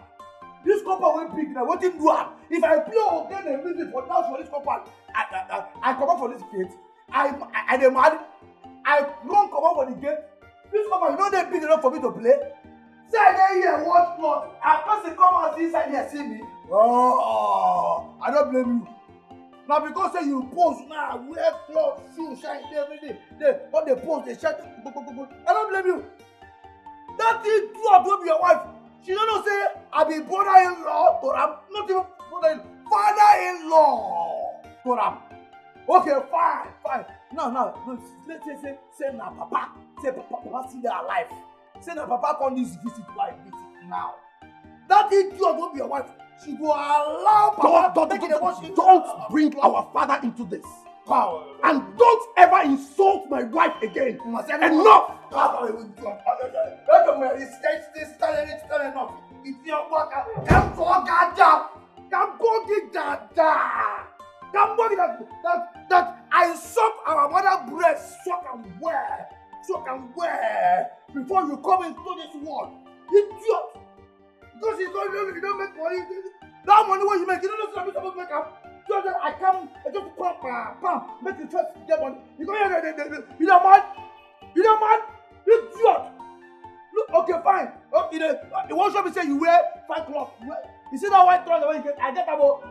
This compound will big now. What do you do? If I play again and music for dance for this compound, I come up for this gate. I demand. I run come up for the gate. This compound, you know they're big enough for me to play. Say I here, watch not. I person come out inside here, see me. Oh, I don't blame you. Now because say you pose now, wear clothes, shoes, shine every day. All they pose, they shine. I don't blame you. That thing will be your wife. She don't know say I be brother-in-law to am, not even brother-in-law, father-in-law to am. Okay, fine. No. Let's say na papa. Say papa see they alive. Say na papa come this visit now. That idiot will be your wife. She will allow papa don't bring our father into this. And don't ever insult my wife again. Enough! It's enough. It's your work. Come go get that I suck our mother breast, suck and wear before you come into this world. Idiot! Because you don't make money. That money what you make, you don't know what you're make up. I come, I just pam, make the first get money. You go here, you don't mind? You idiot! Look, okay, fine. You won't show me say you wear 5 cloth. You see that white cloth when you get, I get about.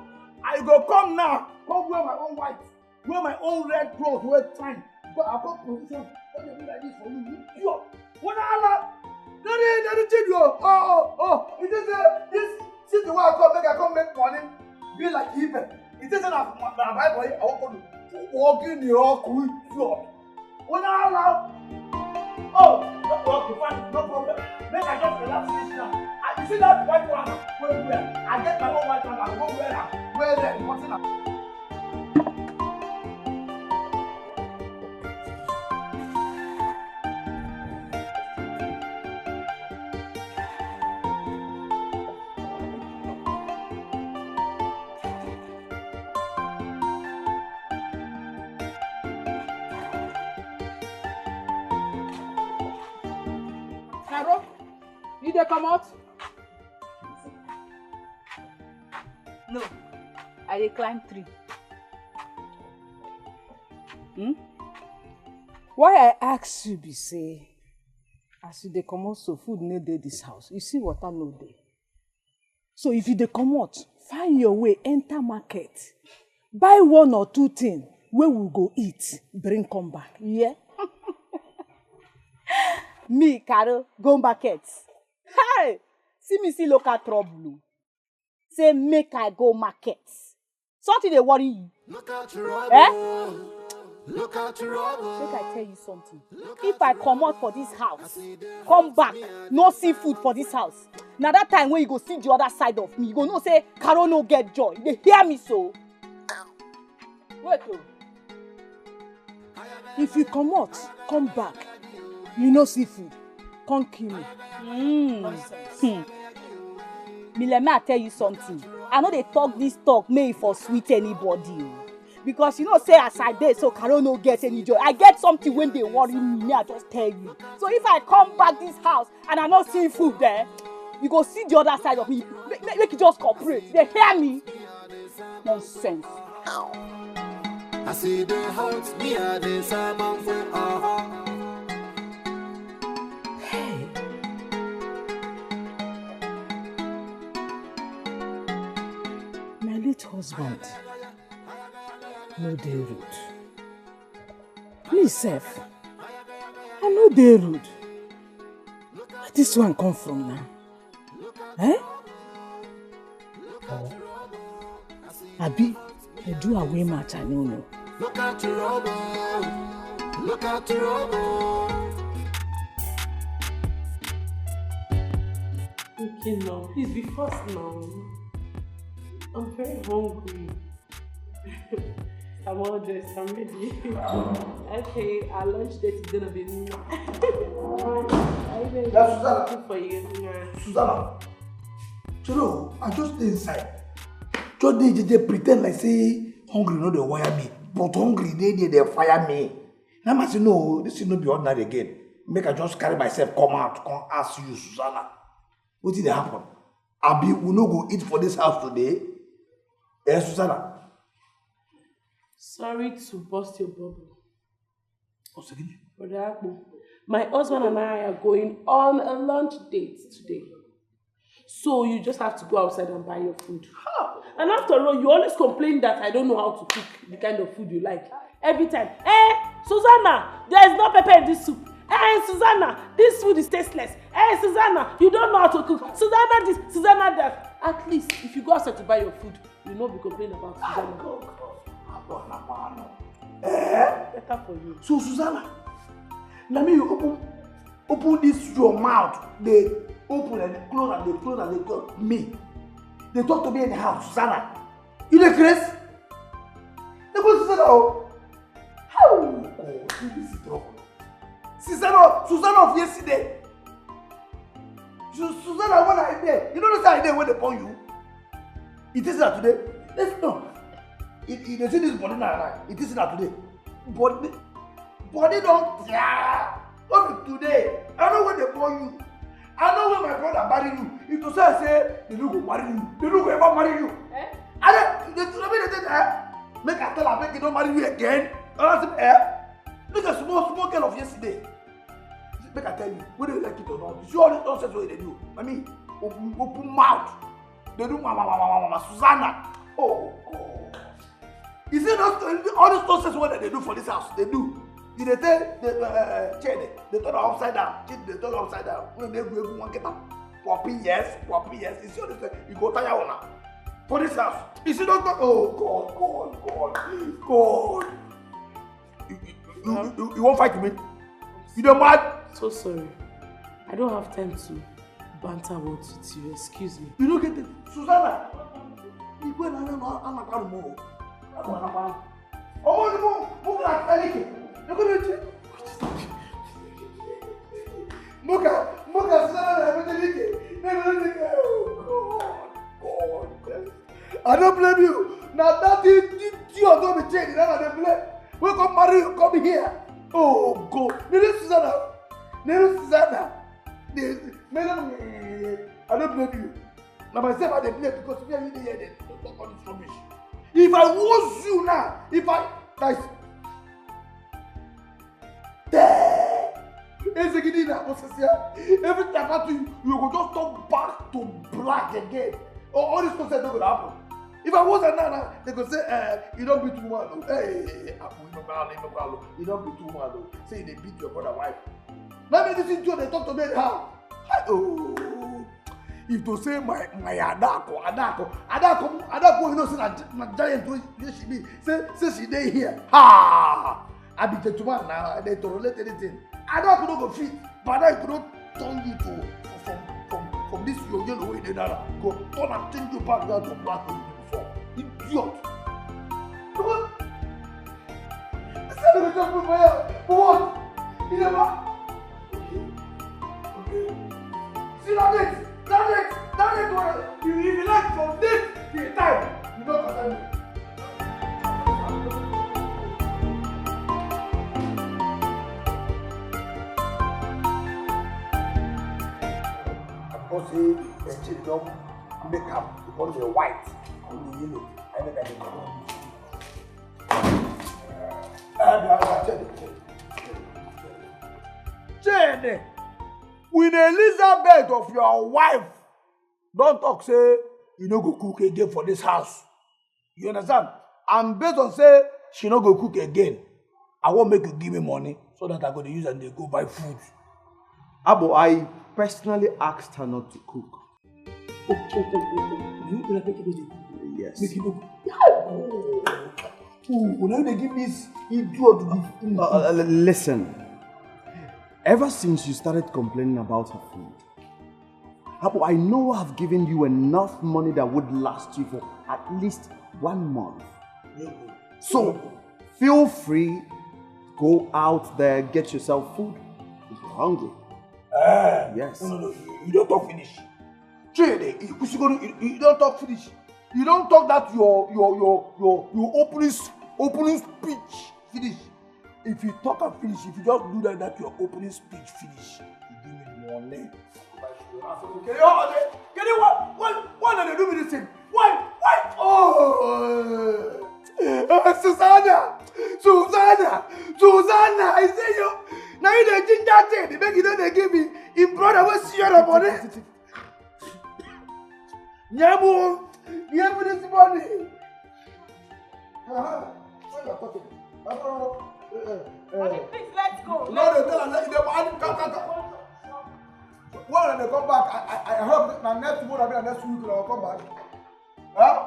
I go come now, come wear my own white, wear my own red cloth, wear time. But I come position, let me do like this for you, idiot. What Allah? Let change you. Oh, it is this since the way I come make money, be like even. It isn't a my boy, I want to walk in the rock with you. When I allow, fine, no problem. Make I just relax this now. You see that white one? Where? I get my own white one, I go where there, what's in that? You dey come out? No, I dey climb tree. Why I ask you be say, as you dey comot so food no dey this house, you see water no dey. So if you dey comot, find your way enter market, buy 1 or 2 things wey we go eat, bring come back. Yeah? Me, Carol, go market. Hey! See local trouble. Say make I go market. Something dey worry you. Look out your rubble. Look out your rubble. Make I tell you something. If I come out for this house, come back, no see food for this house. Now that time when you go see the other side of me, you go know say Carol no get joy. They hear me so. Wait oh. If you come out, come back, you no see food, come kill me. Me let me tell you something. I know they talk this talk may for sweet anybody. because you know say as I dey so Carol no get any joy. I get something when they worry me, I just tell you. So if I come back this house and I not see food there, you go see the other side of me. Make you just cooperate. They hear me? Nonsense. I see the hearts, me are the salmon for Hey. My late husband, no dey rude. Me sef, I no dey rude. Where this one come from now? Eh? Oh. Abi, I do away match, I no know. Look at your rubber. Look at your rubber. Okay, now, please be fast now. I'm very hungry. I'm all dressed, I'm ready. Okay, our lunch date is gonna be new. Susanna. Good for you. Susanna. Cholo, I just stay inside. They pretend like say hungry no they wire me. But hungry they fire me. Now I must say no, this will not be ordinary again. Make I just carry myself, come out, come ask you, Susanna. What did happen? Abi, we no go eat for this house today? Eh, Susanna? Sorry to burst your bubble. What's again? Brother Akpo, my husband and I are going on a lunch date today. So you just have to go outside and buy your food. And after all, you always complain that I don't know how to cook the kind of food you like. Every time. Susanna, there is no pepper in this soup. Susanna, this food is tasteless. Susanna, you don't know how to cook. Susanna this, Susanna that. At least, if you go outside to buy your food, you will not be complaining about Susanna. Better for you. So, Susanna, let me open this your mouth. They open and they close and they close and they close. Me. They talk to me in the house, Susanna. You the Chris? They go Susanna. How? Oh, this is trouble. Susanna of yesterday. Susanna, when I there, you know the idea when they point you. It is not today. Let's know. They see this body now. It is not today. Body don't. Yeah. Not today. I know when they point you. I know when my brother marry you. If to say they don't go marry you, they don't go ever marry you. Make I tell her make they don't marry you again. Look at small girl of yesterday. Make I tell you, whether you like it or not, you see all this nonsense what they do. I mean, open mouth. They do mama Susanna. Oh God. You see all this nonsense what they do for this house? They do. They tell the chain, they turn upside down. They turn upside down. When they go one get up. Poppy yes. You see all this? You go tire on her. For this house. You see not? Oh God. You won't fight me. You don't mad? So sorry. I don't have time to banter words with you. Excuse me. You don't get it. Susanna. You go and I'm I don't blame you. Now that you are going to be changed. I don't blame. We come marry you. Come here. Oh God. Susanna. I don't blame you. Now myself I don't blame because we are in the head. Don't talk all this rubbish. If I was you now, nice. Every time I do you go just turn back to black again. All this concept not gonna happen. If I was a nana, they could say, you don't beat too much. Hey, you don't beat too much. Say they beat your brother wife. Now me listen to they talk to me how. Oh, if to say my Adako, you know, say Nigerian she be say she dey here. Ha! I be the man now. They tolerate anything. Adako no go fit, but I could not turn you to from this your yellow way they now go turn and change you back down to black before. Idiot. What? I said I just put my hair. For what? You never. Okay. See that it. If you like from this to the time, you don't concern me. because the chick don't make up because they're white and the yellow. I make that Jenny, when Elizabeth of your wife don't talk say you no go cook again for this house. You understand? And based on say she no go cook again, I won't make you give me money so that I go to use and they go buy food. Abo, I personally asked her not to cook. Yes. Make it look. Now they give this idiot. Listen. Ever since you started complaining about her food, Abo, I know I've given you enough money that would last you for at least 1 month. So, feel free, go out there, get yourself food if you're hungry. Yes. No, you don't talk finish. You don't talk finish. You don't talk that your opening speech finish. If you talk and finish, if you just do that your opening speech finish, you give me money. Why don't they do me this thing? Why? Oh, Susanna! I say you. Now you the ginger thing. The make you know they give me. In brother, what's your money? Nyamu, give me this money. What are you talking? Please, let's go. No. When they come back, I hope that next tomorrow, next week, they'll come back. Huh?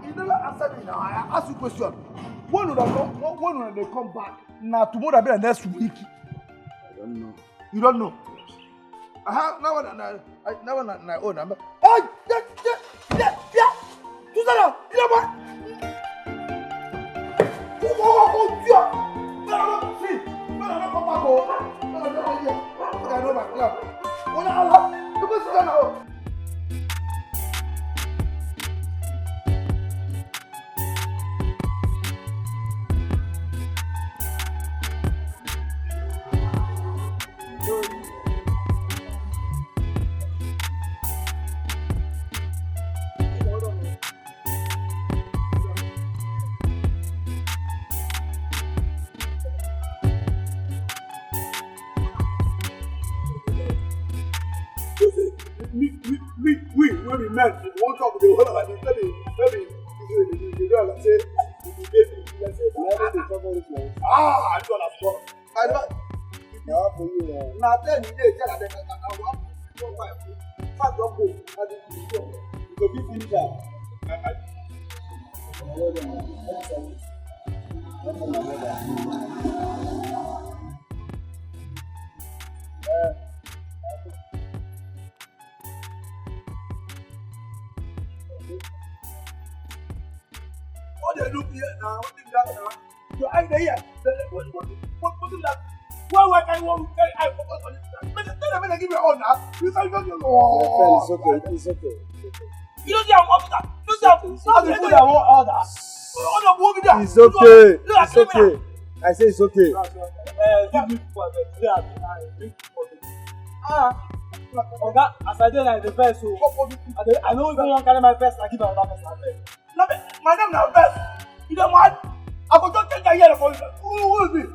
You never answer me now. I ask you a question. When will they come back? Now tomorrow be the next week. I don't know. You don't know. Now I own number. Oh, yeah. Susanna, you know what? When we met, we won't talk the whole of it. Maybe you know, let's say, I don't know. I don't. Now then, you tell them that I want to go back. Can't go. I didn't go. You go be that. What they look here now? What is that now? Your idea here. What is that? Why can you I focus on it? But tell them I give you all now. You say It's okay. You don't have what that. You don't have all that. It's okay. It's okay. I say it's okay. Give me for Oga, as I did like the best, so I know if you want to carry my best, I give another best. My name now best. You don't want? I go just take a year for you. Who is it?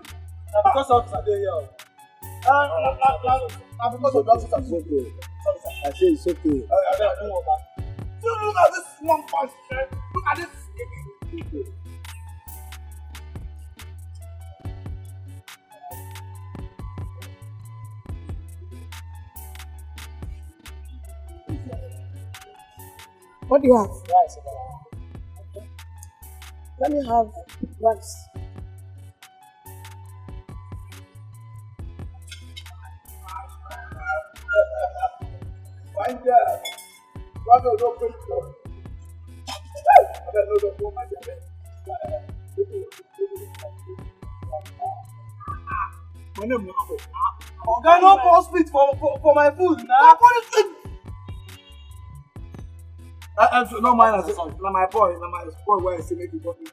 Because of Saturday here. Because of that, it's okay. I say it's okay. You look at this one person. Look at this. What do you have? Rice. Okay. Let me have rice. Find that. What do you do? My name is Oga, no cost split for my food now. What is it? No mind, I say, my boy where I say make you talk me.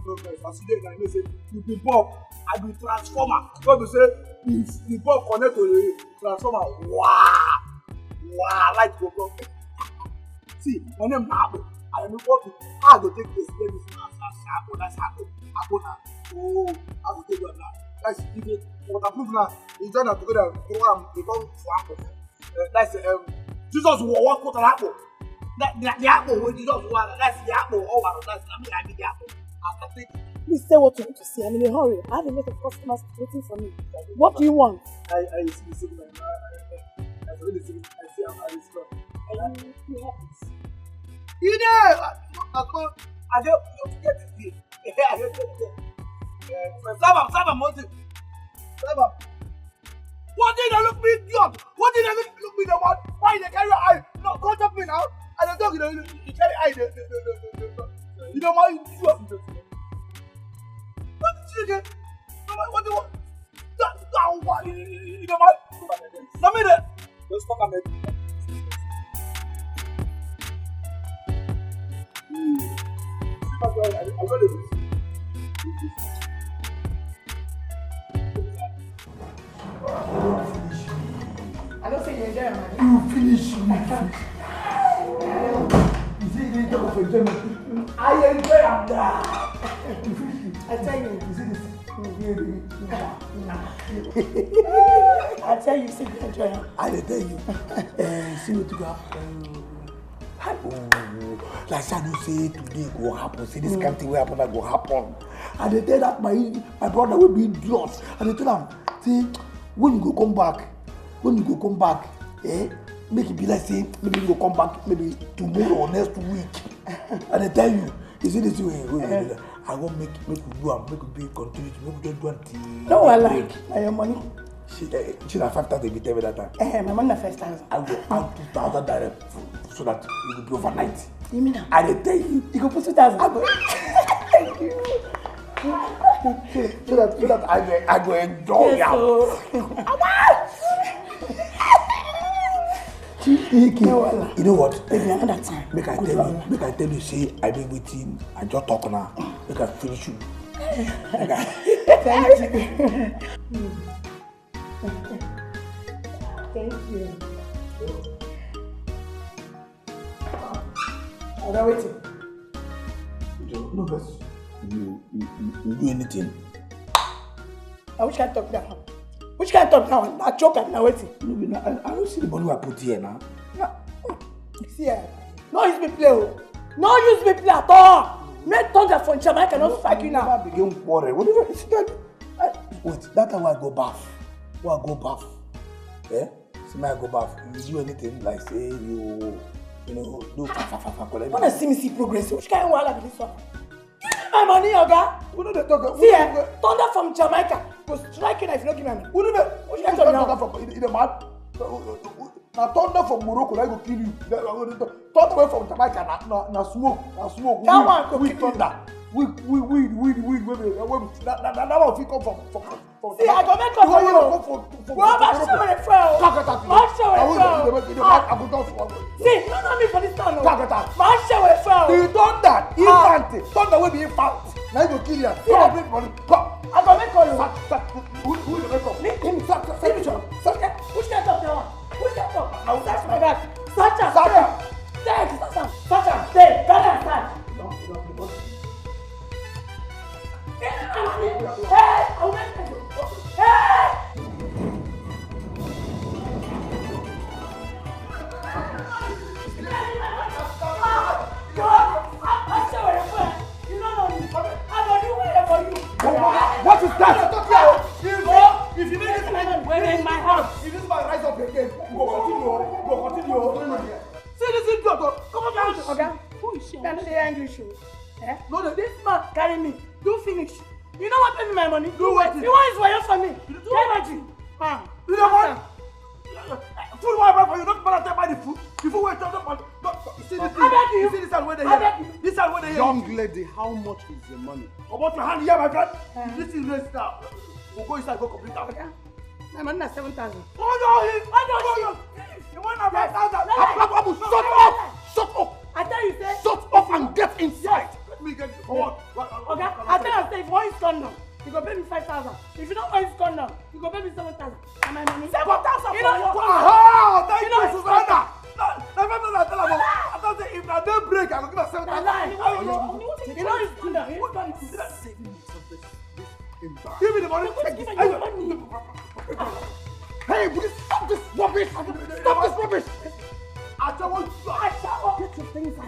No guys, as you dey, I know say you be Bob, I be transformer. God to say if the Bob connect to the transformer, wow, light go come. See, my name na Abu. I know what how go take this lady that's Abu. Oh, I go take you now. Guys, if you waterproof now, you join them together, become Abu. That's Jesus will walk with an apple. The apple when Jesus was that's the apple over. That's I mean the apple. Please say what you want to say. I'm in a hurry. I have a lot of customers waiting for me. What do you want? I see the signal. I really see. I see how I respond. You have this. You know, I don't get it. I don't get it. Saba, Moses. Saba. What did I look me idiot? What did I look me the one? Why they carry eye? No, contact me now. I don't talk. You carry eye. You know why you do it? What did you get? What do you want? That's down one. You know what? Some of it. Let's talk about it. I got it. I don't think you enjoy it. You finish. You see the type of enjoyment. I enjoy that. I tell you. You see this? I tell you, see the enjoy it. I tell you. See what you got. Like I know say today go happen. See this kind of thing will happen that go happen. And they tell that my brother will be idiot. And they tell him, see, when you go come back, make it be like say maybe you go come back maybe tomorrow or next week. And they tell you, see this way, I won't make you do and make you be continuous, make you do until no, I like your money. She na 5,000 you tell me that time. My money na first thousand. I will add 2,000 direct so that it will be overnight. You mean that? I tell you. You go put 2,000. Thank you. So that I go enjoy You know what? Maybe another time. Make I tell you, say I be waiting. I just talk now. Make I finish you. Thank you. Thank you. I'm waiting. No, but you do anything. Now which can talk now? Which can talk now? I choke up now waiting. No, I don't see the money I put here now. See here. No use me play. No use me play at all. Make thunder from Jamaica cannot strike you now. Never begin quarrel. Whatever. See that? Wait, that time I go bath. Eh? See me I go bath. You do anything like say you know, do fa. Wanna see me see progress? Which kind of wahala be this one? My money, Oga. We know they talk. See here, thunder from Jamaica go strike you if you don't give me money. We know that. Which kind of thunder from in the mad? Now thunder from Morocco, I go kill you. Thunder away from Jamaica, na smoke. That one go kill thunder. Weed. That one fit come from. See, I go make up for you. Well, I'm sure with a friend. See, you don't know me for this town. I'm sure with a friend. You done that. Infant. Thunder will be infant. Now you go kill you. Come on, bring money. Come. I go make up. Who the make up? Leave him. Which kind of one? Which kind of? I'll search my bag. Search her. Search her. Stay. Gather and search. Hey! I'll make it. Hey! What is that? If you make this we're in my house. If this man rise up again, go continue. See this idiot. Come on down. Okay. Who is she? That's the English. No, this man carry me. Do finish. You know what? Pay me my money. Do what? You want his for me? Imagine. You know what? Food why buy for you? Don't bother to buy the food. The food wait up. You see this thing? You see this one where they here? This one where they here? Young lady, how much is the money? About your hand here, my friend. This is race now. We'll go inside, go complete that. Okay. My money is 7,000. Oh no! You want to 5,000? Shut up! and get inside. Let me get you. Come on. Okay, I tell you, say if one is condom, you go pay me 5,000. If you don't want his condom, you go pay me 7,000. And my money. 7,000 You know what? Aha! Thank you, Susanna. I thought if I don't break, I will give her 7,000. You know it's condom. You know it's give me the money. Give me the money. Hey, will you stop this rubbish? Stop this rubbish. I shower. Get your things out.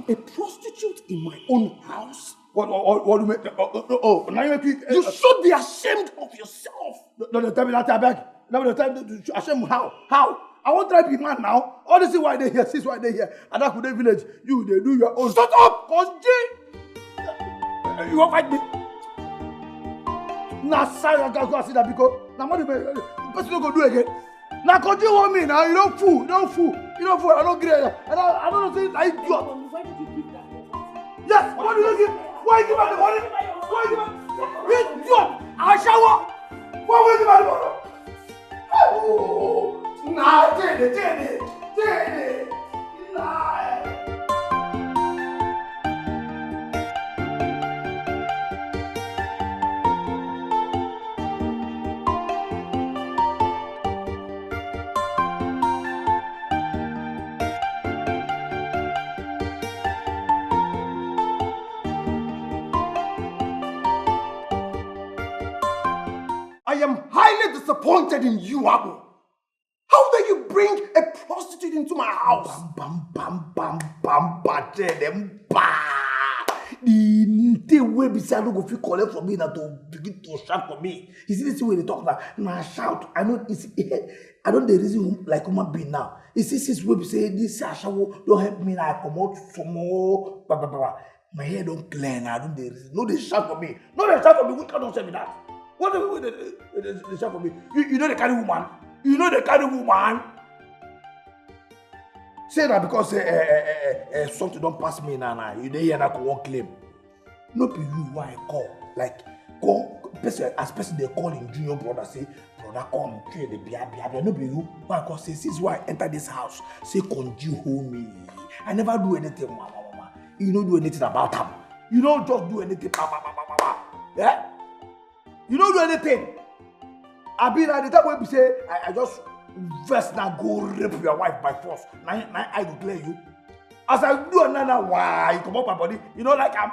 A prostitute in my own house? What do you mean? Anaekwe, you should be ashamed of yourself. No, tell me that, I beg. No, tell me ashamed how? How? I won't try to be man now. All this is why they here. This is why they here. Anaekwe village, you they do your own. Shut up, Ngozi. You won't fight me. Now, sorry, I gotta go see that because now what do you person don't go do again? Now, Ngozi want me now. You don't fool. I don't get it. I don't know. Say I idiot. Yes. What do you give? Why give me the money? Why give me? Idiot. I shower. Why will you give me the money? Oh, nah, take it. Nah. I am highly disappointed in you, Abu. How dare you bring a prostitute into my house? The way beside don't go feel collect from me now to begin to shout for me. You see this way they talk now. Now shout. I know it's I don't the reason like human being now. You see this way say this shout don't help me now. I come out for more. My hair don't clear now. I don't the reason. No they shout for me. No they shout for me. What kind of say me that? What they shout for me? You know the carry woman. You know the carry woman. Say that because something don't pass me now. You dey hear that one claim. No be you why I call. Like call person as person they call in junior brother say brother come trade the bia. No be you why I call say this is why I enter this house. Say conjure me. I never do anything, mama. You don't do anything about them. You don't just do anything. Yeah? You don't do anything. I be like the time when we say I just first now go rape your wife by force. Now I declare you. As I do another why you come up my body, you know like I'm.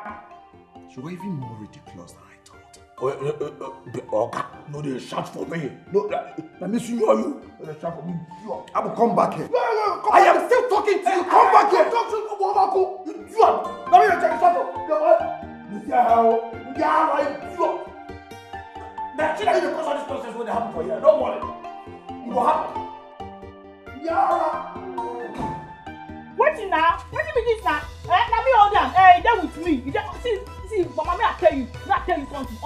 You are even more ridiculous than I thought. Okay, no, they shout for me. No, let me see you. They shout for me. I will come back here. No, I am still talking to you. Come back here. Talk to me. You idiot. Let me check this out. You know what? You see how? Yeah, idiot. Now, should I even cause all this process when they happen for you? Don't worry. It will happen. Yeah. Wait now. What do you mean this now? Let me hold them. Hey, they're with me. See, Mama, I tell you something.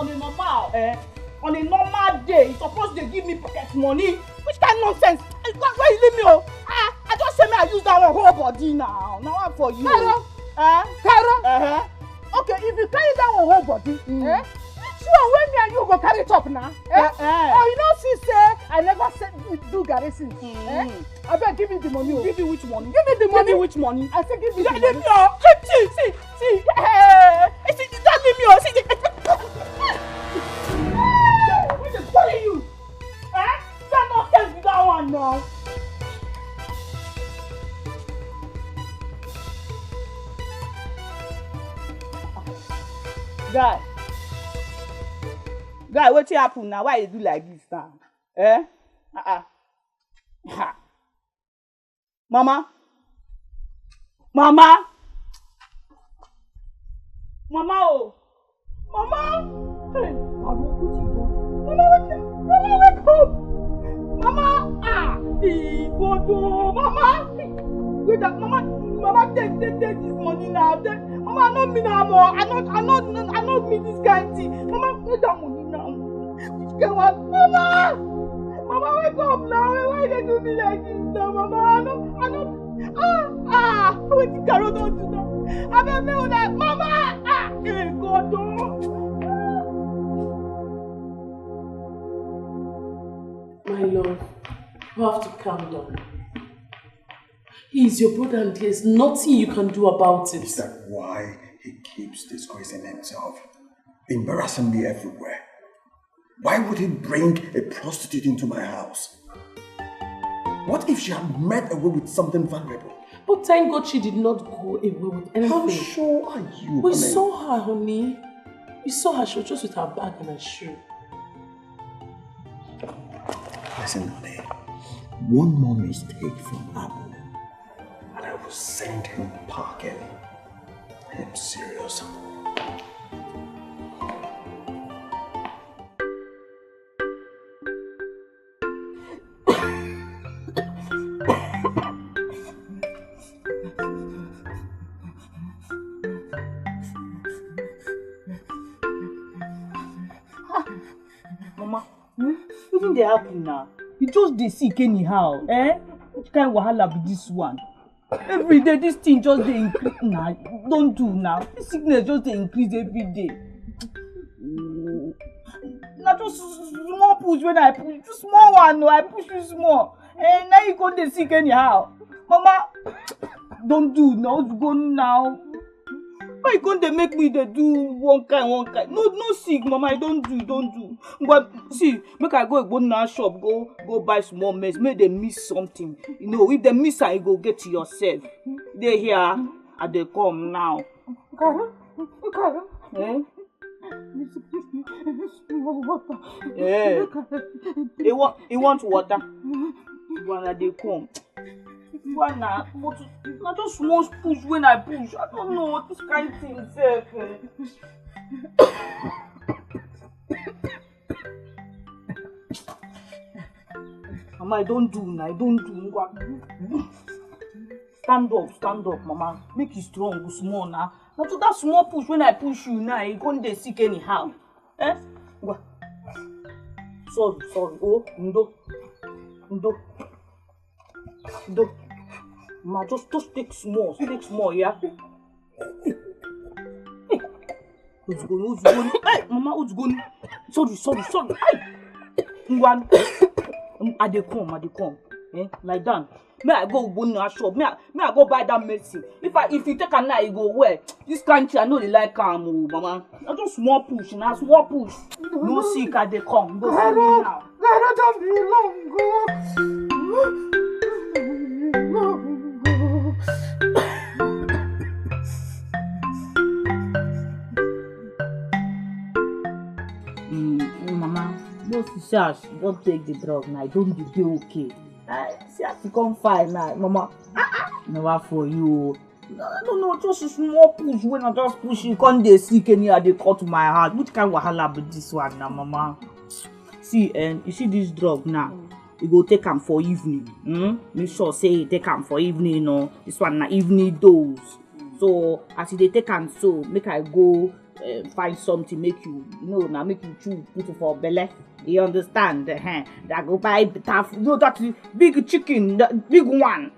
On a normal day, you're supposed to give me pocket money. Which kind of nonsense? Why you leave me? I just say me I use that one whole body now. Now one for you. Carol. Okay, if you carry that one whole body, sure, when me and you go carry it up now. Oh, you know, she say I never said do garrison. I better give me the money. Give you which money? Give me the money. Give me which money? I said give me the money. See. Don't leave me. See. What is calling you? That nonsense with that one now. Guy, what happen now? Why you do like this now? Mama, oh, Mama. Hey, Mama, wake up. God, oh, Mama. Wait, Mama, take this money now. Mama, I don't mean no more. I don't mean this kind of thing. Mama, take that money now. Which kind one? Mama, wake up now. Why they do me like this now, Mama? I don't. What you carry on to now? I don't know that, Mama. Hey, God, My love, you have to calm down. He is your brother and there's nothing you can do about it. Is that why he keeps disgracing himself? Embarrassing me everywhere? Why would he bring a prostitute into my house? What if she had met away with something valuable? But thank God she did not go away with anything. How sure are you? We saw her, honey. We saw her. She was just with her bag and her shoe. Listen, honey. One more mistake from Abu, and I will send him packing. I am serious. Mama, wetin dey happen now? You just dey sick anyhow, eh? Which kind wahala be this one? Every day this thing just dey increase. Nah, don't do now. This sickness just dey increase every day. Na just small push when I push, just small one. No, I push you small. Now you go dey sick anyhow. Mama, don't do now. Go now. Why you going to make me dey do one kind? No sick, Mama. I don't do. But see, make I go na shop, go buy small mess. Make they miss something. You know, if they miss it, you go get to yourself. They here, and they come now. Eh? Yeah. He want water. When they come. But not just small push when I push. I don't know what this kind of thing says. Mama, I don't do. Stand up, Mama. Make it strong, small now. Not to that small push when I push you now. You can't get sick anyhow. Eh? What? Sorry. Oh, Ndo. Ma, just take small, yeah? Hey. Who's going? Hey, Mama, who's going? Sorry. Hey. Ngwan. I dey come. Eh? Like that. May I go to shop? May I go buy that medicine? If you take a night, you go where? This country, I know they like Mama. I just small push. No sick, I dey come. Go see me now. I don't be long. Mama, don't take the drug now. Don't be okay. See as you come fine now, Mama. Never for you. No, just a small push. When I just push you, can't they sick anyhow? They cut my heart. Which kind of wahala be this one now, Mama? See, you see this drug now. You go take them for evening. Make sure say you take them for evening, no. This one na evening dose. So as you take them, so make I go find something make you now make you chew put it for belly. You understand? That go buy that big chicken, the big one,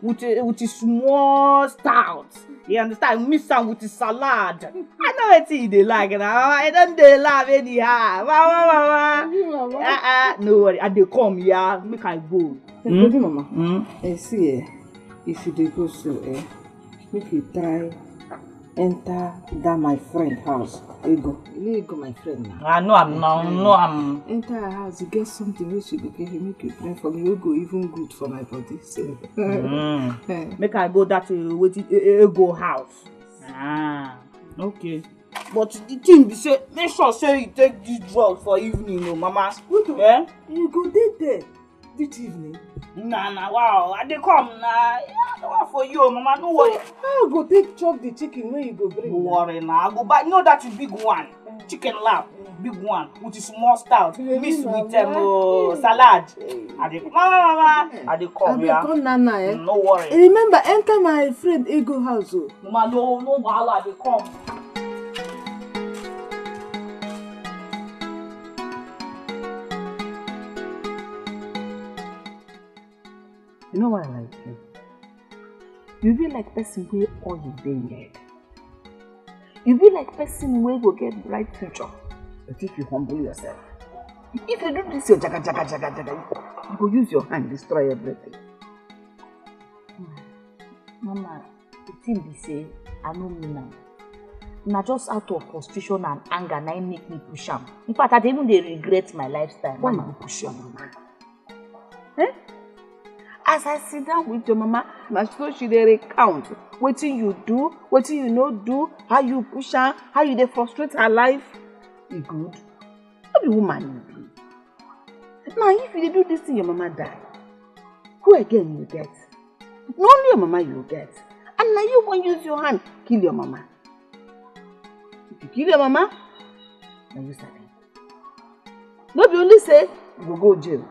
with a small stout. You understand? Mix am with the salad. I know what they like now. I don't they laugh anyhow. Mama. No worry. I they come here. Make I go. Mama. See, if you dey go so, make you try enter that my friend house. You go my friend now. I know I'm. Enter her house, you get something which she go give you, make you pray for me. You go even good for my body. So. Make I go that with ego house. Okay. But the thing be say, make sure say you take this drug for evening, no, Mama. You go there. This evening? Nah, wow. I dey come nah. I don't want for you, Mama. Don't worry. How go take chop the chicken when you go bring? Don't worry now. I go buy. You know that big one, chicken lap, big one with the small stout, mixed with salad. I dey Mama. I dey come. I dey come Nana. No worry. Remember, enter my friend Ego house. Mama, no wahala. I dey come. You know why I like you? You be like person where all you day in head. You be like person where go get bright future. But if you humble yourself, if you do this your jaga, you go use your hand destroy everything. Mama, the thing be say, I know me now. Na just out of frustration and anger, na make me push am. In fact, I even dey regret my lifestyle. Why you push your mama? Eh? As I sit down with your mama, na so she dey recount wetin you do, wetin you no do, how you push her, how you dey frustrate her life. E good. No be woman you be. Now if you dey do this thing, your mama die, who again you get? Na only your mama you get. And now you wan use your hand kill your mama. If you kill your mama, na you sabi. No be only say you go go jail.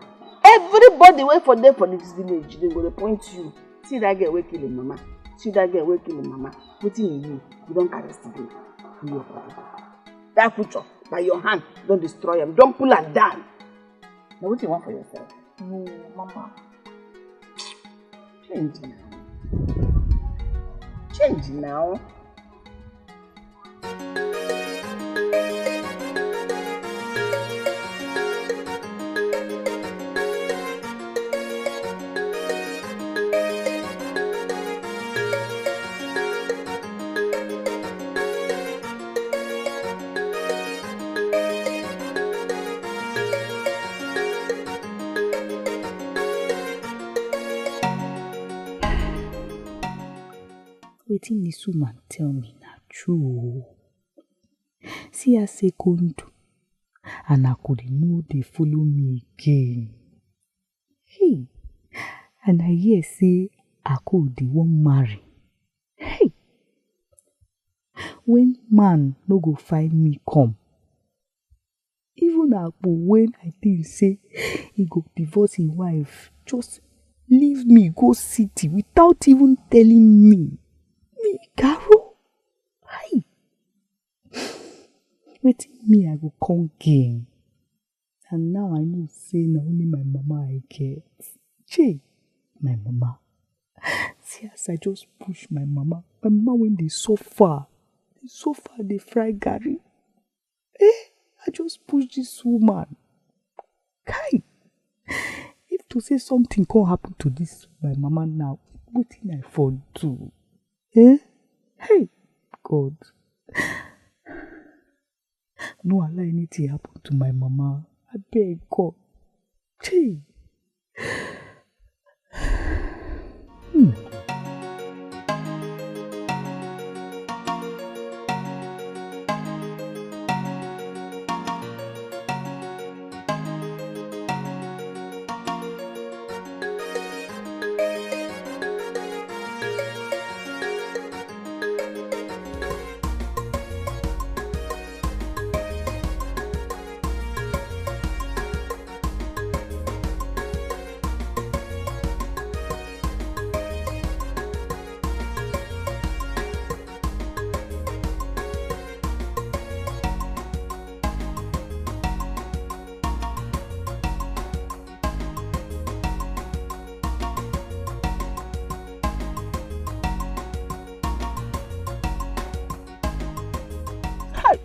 Everybody wait for them for this village. They go to point you. See that girl wey kill him mama. See that girl wey kill him mama. Wetin you don't carry today. That future by your hand, don't destroy him. Don't pull her down. Now what you want for yourself? No, Mama. Change now. Change now. Wetin this woman tell me na true. See her second and I could know they follow me again. Hey, and I hear say I could they won't marry. Hey, when man no go find me come, even when I think say he go divorce his wife, just leave me go city without even telling me. Me, Caro, hi. Wetin me I go come gain. And now I know say na only my mama I get. Che, my mama. See as I just push my mama. My mama when they suffer, they fry garri. I just push this woman. Kai, if to say something can happen to this my mama now, wetin I for do? Hey, God. No allow anything happen to my mama. I beg God. Hey.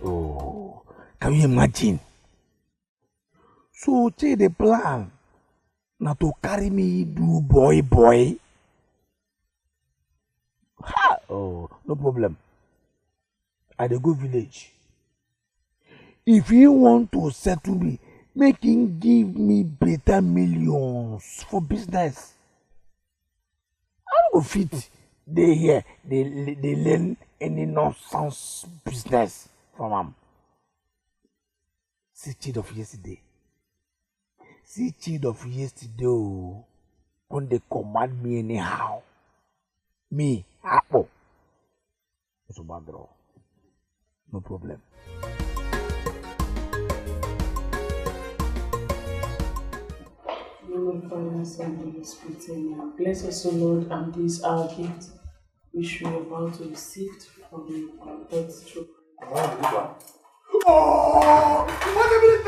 Oh, can you imagine? So, take the plan not to carry me do boy. Ha! Oh, no problem. I dey go village. If you want to settle me, make him give me better millions for business. I don't go fit. They here, they learn any nonsense business from him. See, cheat of yesterday. See child of yesterday, when they command me anyhow. Me, Apple. It's a bad draw. No problem. Lord, Father, Son, Holy Spirit, amen. Bless us, O Lord, and this our gift, which we are about to receive from you, our God's true. Oh! What a minute!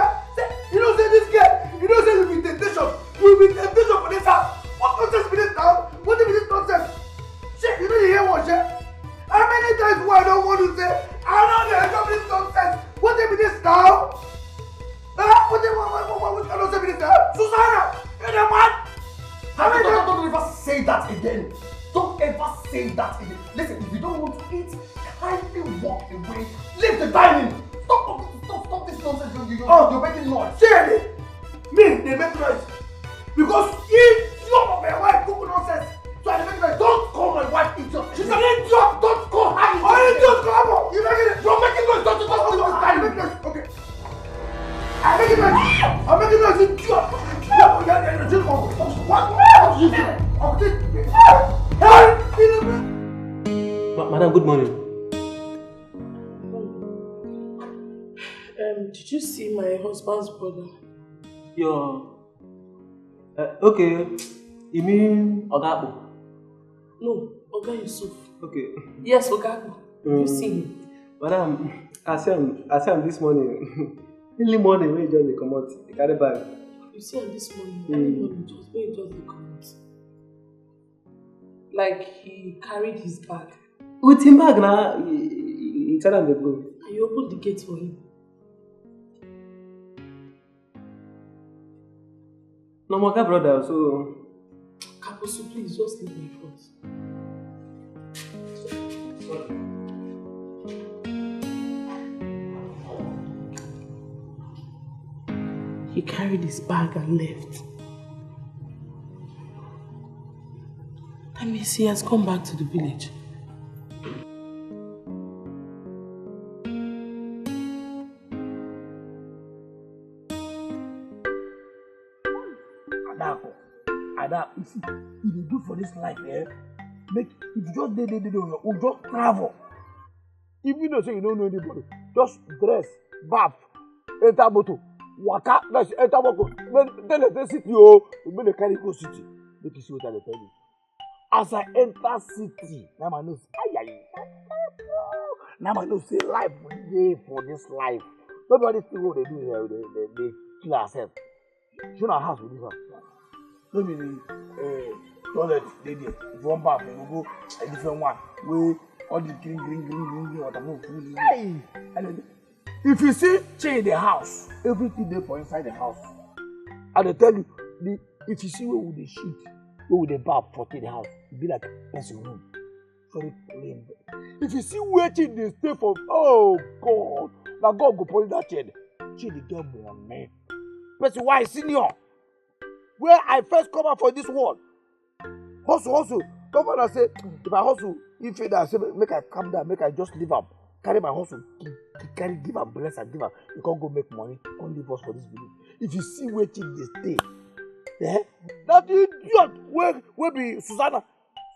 You don't say this girl! You don't say you'll be temptation! You'll be temptation for this house! What nonsense be this now? What is this nonsense? Shit, you know you hear what, shit? How many times do I don't want to say, I don't know this nonsense? What is this now? What kind of say this now? Susanna! You're the man! Don't ever say that again! Don't ever say that again! Listen, if you don't want to eat, kindly walk away. Leave the dining! Stop this nonsense. You're making noise. Seriously? Me, they make noise. Because if your my wife cook nonsense, so I make noise. Don't call my wife idiot. She's an idiot. Don't call her idiot. Oh, idiot, come on. You're making noise. Don't I make noise. Okay. I'm making noise, idiot. Madam, good morning. Did you see my husband's brother? Okay. You mean Ogapo? No, Oga Yusuf. Okay. Yes, Ogapo. You see him? Madam, I see him this morning. Early morning when you just come out, you carry bag. You see him this morning, early morning, just when he just come out. Like he carried his bag. With him bag now, he tell him to go. And you opened the gate for him. No more brother, so Kaposo, please just leave my front. He carried his bag and left. That means he has come back to the village. You see, if you do for this life, make if you just you just travel. Even though say you don't know anybody, just dress, bath, enter motor, waka, that's enter motor. Then they city, when they carry go city, make you see what I tell you. As I enter city, now I know, now I know say life day for this life. Nobody see what they do here. They kill ourselves. Show our house with this one. No mean toilet dey there. If you want bath, you go a different one. Where all the green water no full. Hey! If you see change in the house, everything there for inside the house. And they tell you, if you see where would they shit, where would they bath for the house, it be like person room. Very clean. If you see where change they stay for, oh God, now God go put that chair. Change the get money. Person why senior? Where I first come out for this world. Hustle. Come on and say, if I hustle, if I say, make I calm down, make I just leave up. Carry my hustle, give am bless and give am. You can't go make money, can't leave us for this village. If you see where they stay, that idiot, where be Susanna?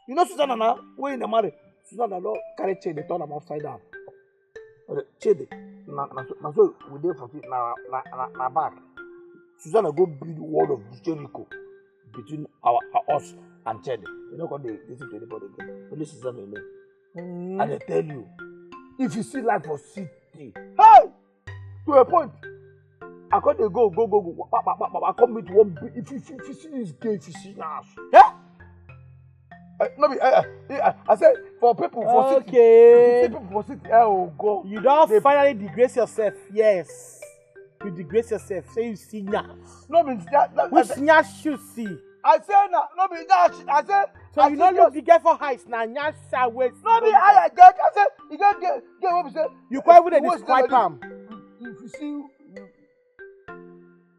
You know Susanna now? Where in the marriage? Susanna don't carry chain, they turn them upside down. Chain, now so we there for it, now back. Susanna go build the wall of Jericho between us and Chede. You know what they listen to anybody again. Only Susanna alone. And they tell you, if you see life for city, hey! To a point, I can't go. I come meet one. If you see this gay, if you see Nash, no, I said for people for city. Okay. People for city. Oh God. You don't finally disgrace yourself. Yes. You disgrace yourself. Say you see Nash. No means that. Which Nash you see? I say no be Nash. I say. So you don't look the girl for heights now. Nash shall wait. No be I get. I say you get what we say. You quite with a describe him. If you see.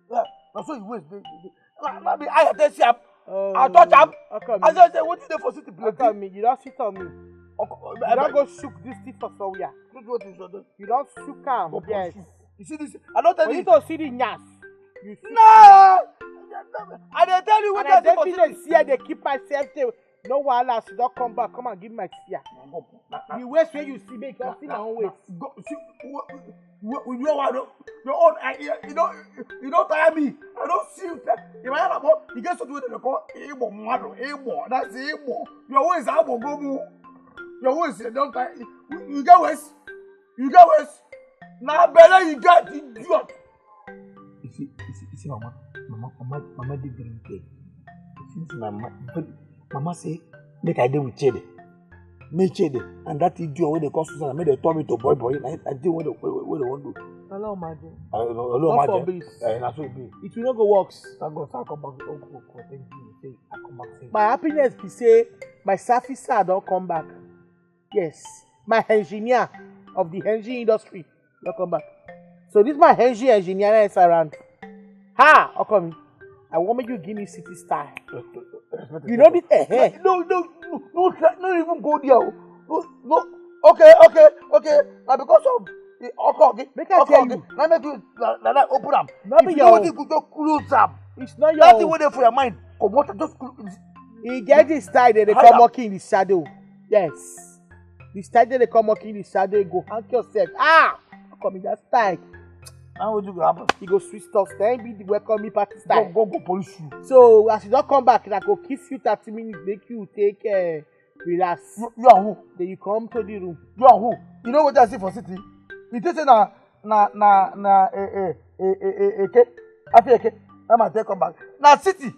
Yeah, that's what you waste. Maybe I tell you, I touch him. I say, what is the for city play? Look me, you don't sit on me. You don't go shook this thing for somewhere. What is that? You don't shook him. Yes. You see this? I don't tell you. You don't see the Nyash. You see? No! I dey tell you what And I I do dey see they keep myself there. No wahala, she don come back. Come and give my sia. The waist where you see me, you see my own waist. Go, see, you know what? Your own, you don't tire me. I don't see you. If I have a, you get something with the call, Ebo, that's Ebo. Your waist, I will go move. Your waist, don't tire. You get waist. You get waist. Now, better you get idiot. You see, Mama did drink it. Since Mama say, make I deal with Chede. Make Chede. And that idiot when they call Susan, make they turn me to boy. I did what they want to do. Hello, imagine. Hello, imagine. That's what it be. It will not go works. I go come back. I come back. My happiness be say, my surfacer don't come back. Yes. My engineer of the engine industry don't come back. So this my engine engineer is around. Ha! How come? I want you give me city style. You know this? No, even go there. No. Okay. Now because of the okay. Make I tell you. Now make you like open them. Not if be you your want to just close them. It's not your. That's the way they for your mind. Come on, just close. He get this style that they come walking in the shadow. Yes. The style that they come walking in the shadow. Go hang yourself. How come in that style? How would you go happen? You go sweet stuff. Then be the welcome me party style. Go police you. So as you don't come back, I go kiss you 30 minutes, make you take relax. You are who? Then you come to the room. You are who? You know what I see for city? It is na Eke. After Eke, I'm gonna come back. Now city.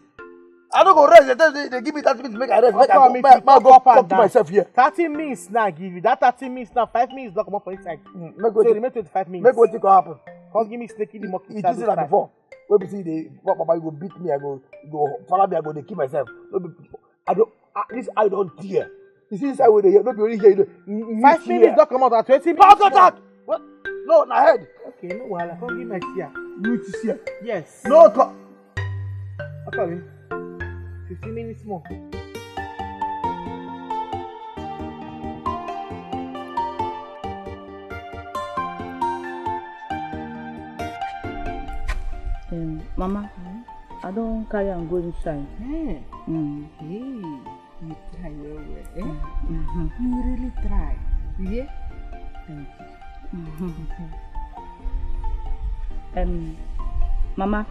I don't go rest. They give me 30 minutes to make I rest. I go talk to myself here. 30 minutes now give you. That 30 minutes now, 5 minutes don't come up for inside. So remain 25 minutes. Make what go happen. Come give me snaky the monkey. It is like before. When we see the Papa, you go beat me. I go follow me. I go they keep myself. I don't hear. You see inside where they hear. Not be only here. 5 minutes don't come out. At 20 minutes. Power attack. What? No, na head. Okay, no wahala. Come give my sia. You to see. Yes. No. Okay. 15 minutes more. Mama, I don't carry and go inside. Hey, you try well, You really try. You hear? Thank you. Mama,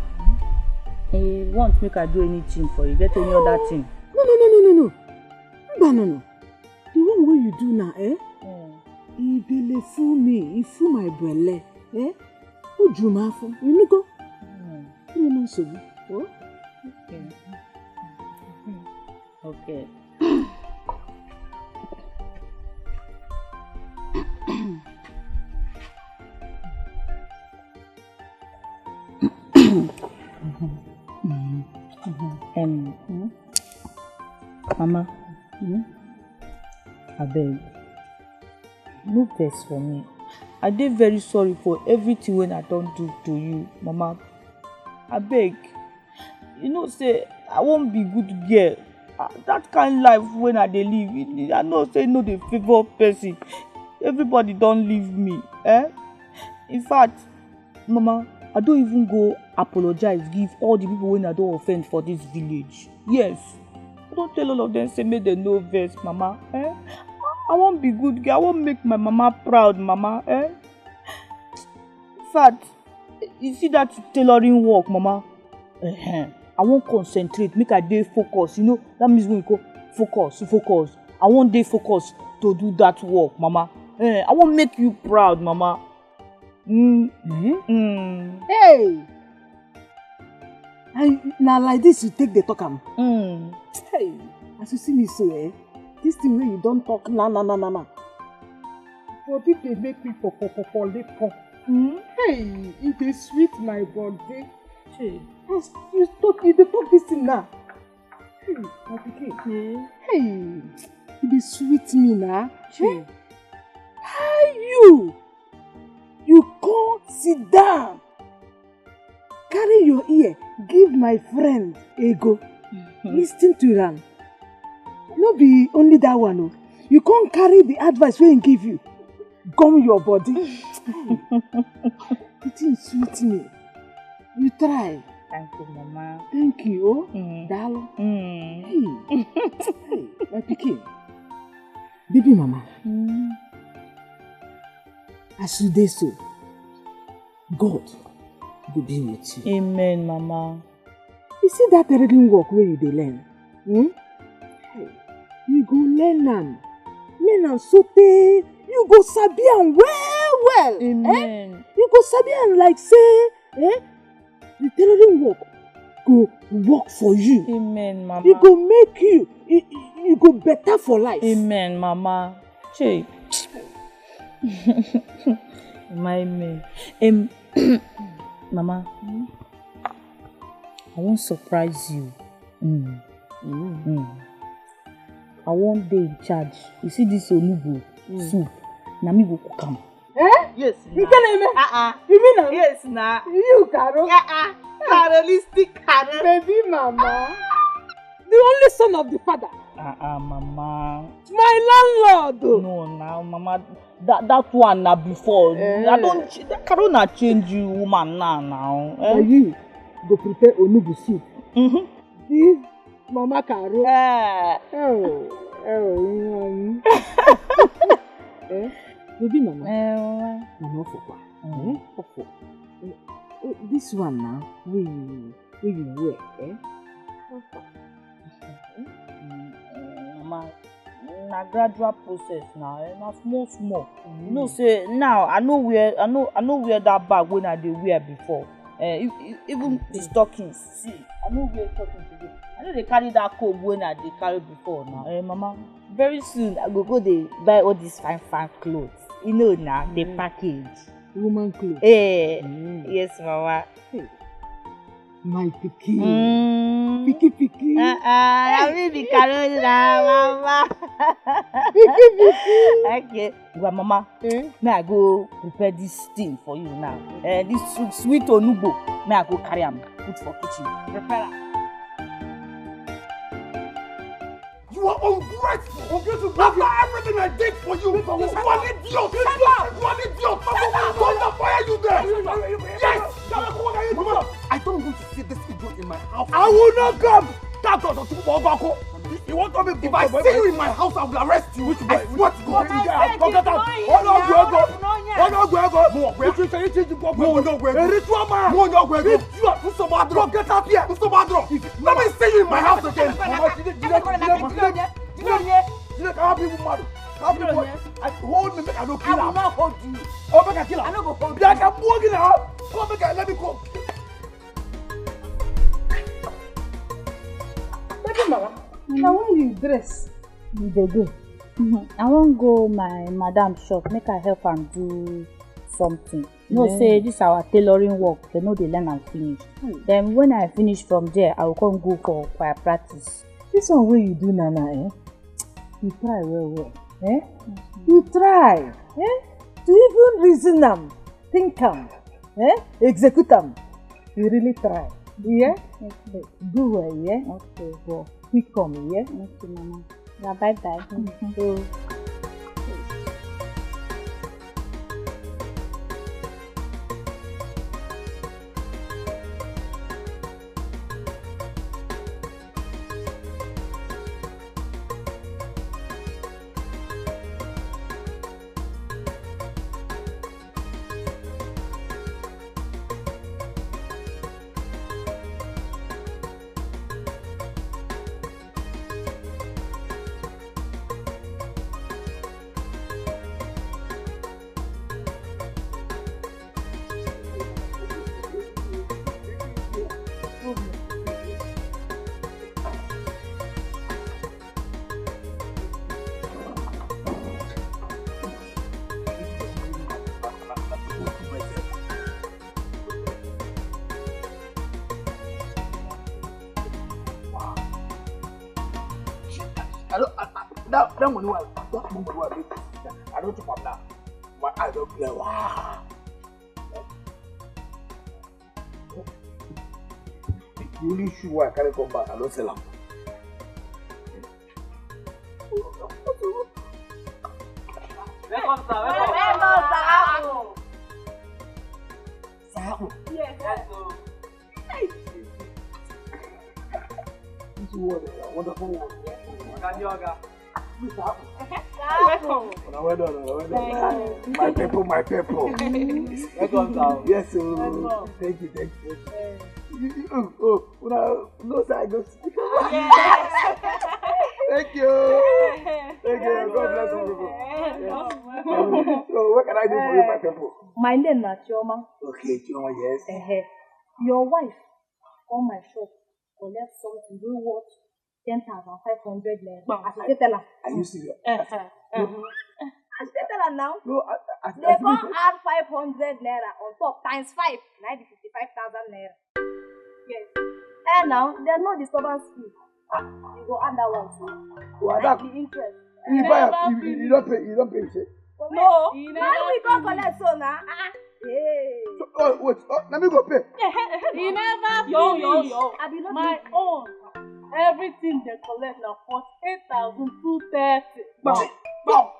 he won't make her do anything for you. Get any other thing? No. No. The one way you do now, He dey fool me. He fool my brele. Who drew my phone? You know go. You know so. Oh? Okay. Mama, I beg, no vex for me. I dey very sorry for everything when I don't do to you, Mama. I beg, you know say I won't be good girl. That kind life when I dey live, I know say no dey favor person. Everybody don't leave me, In fact, Mama, I don't even go apologize, give all the people when I don't offend for this village. Yes. I don't tell all of them, say make them no vex, Mama. I won't be good girl. I won't make my mama proud, Mama. In fact, you see that tailoring work, Mama? I won't concentrate, make I dey focus. You know, that means when you go focus. I won't dey focus to do that work, Mama. I won't make you proud, Mama. Hey! And now like this you take the talk am. Hey, as you see me so, this thing where you don't talk na. But if they make me pop. Hey, it is sweet my body. Hey, as you talk this thing now. Hey, my pikin. Hey, it is sweet me now. Hey, how you come sit down, carry your ear, give my friend ego. Listen to am. No be only that one. Oh. You can't carry the advice wey he give you. Gum your body. It thing sweet me. You try. Thank you, Mama. Thank you. Dalo. Hey, my pikin. Baby Mama. As you dey so, God will be with you. Amen, Mama. You see that reading work where you dey learn? Hey, you go learn am. Learn am sotey you go sabi am well. Amen. You go sabi am like say, the tailoring work go work for you. Amen, Mama. E go make you go better for life. Amen, Mama. Che. Amen. Mama, I wan surprise you. I wan dey in charge. You see this onugbo soup, na me go cook am. Yes. Ekene. You mean am? Yes, na. You, Caro? Carolistic Caro. Baby Mama. The only son of the father. Mama. My landlord. No, now, Mama. That one na before. I don't. That Caro na change you, woman now. You go prepare onugbo soup. Give Mama Caro. Baby Mama. Mama Fokwa. This one now, where you wear, Mama, na gradual process now, na small. You know, say now I know wear that bag when I dey wear before. Even the stockings, see, I know wear stockings today. I know they carry that coat when I dey carry before now. Mama, very soon I go dey buy all these fine clothes. You know now, the package. Woman clothes. Yes, Mama. My pikin. Piki. I will be carrying Mama. Piki. Okay. Well, Mama, may I go prepare this thing for you now. This sweet onugbo, may I go carry am, put for kitchen. Prepare am. You are ungrateful. After everything I did for you, you are an idiot. You are an idiot. Why are you there? Yes. Mama, I don't want to see this idiot in my house. I will not come. You want to be? If I see you in my house, I will arrest you. I swear to God. Get out here. Let me see you in my house again. Hold me, make I don't kill him. I will not hold you. Oh, make I kill him. I don't go hold you. I can walk in now. Come, make I let me go. Baby Mama, now when you dress, you dey go. I wan go my madam shop, make I help am do something. No, say this our tailoring work, they know they learn and finish. Then when I finish from there, I will come go for choir practice. This one wey you do, Nana, you try well. You try, to even reason am, think am, execute am. You really try, yeah? Okay. Do well, yeah? Okay. Well, quick come, yeah? Okay, Mama. Yeah, bye. That money was that money was I don't talk about my eyes don't play. Wow. You really sure why I can't come back? I don't sell them. Welcome, sir. Sir. Yes, sir. This one is a wonderful one. Welcome. Well done. My people. Welcome, sir. Yes, sir. Thank you. No, sir, I go speak. Yes. Thank you. God bless you. So, what can I do for you, my people? My name is Chioma. Okay, Chioma, yes. Your wife on my shop collect something we worth 10,500 naira. I should tell her. Are you serious? I should tell her now. No, they can't add 500 naira on top times 5. Now the 55,000 naira. Yes. And now there's no disturbance fee. You go add that one too. What the interest. You don't pay shit. No. Now we can't collect so now. Hey. So, wait. Let me go pay. He never Yo. My own. Everything they collect now 48,230.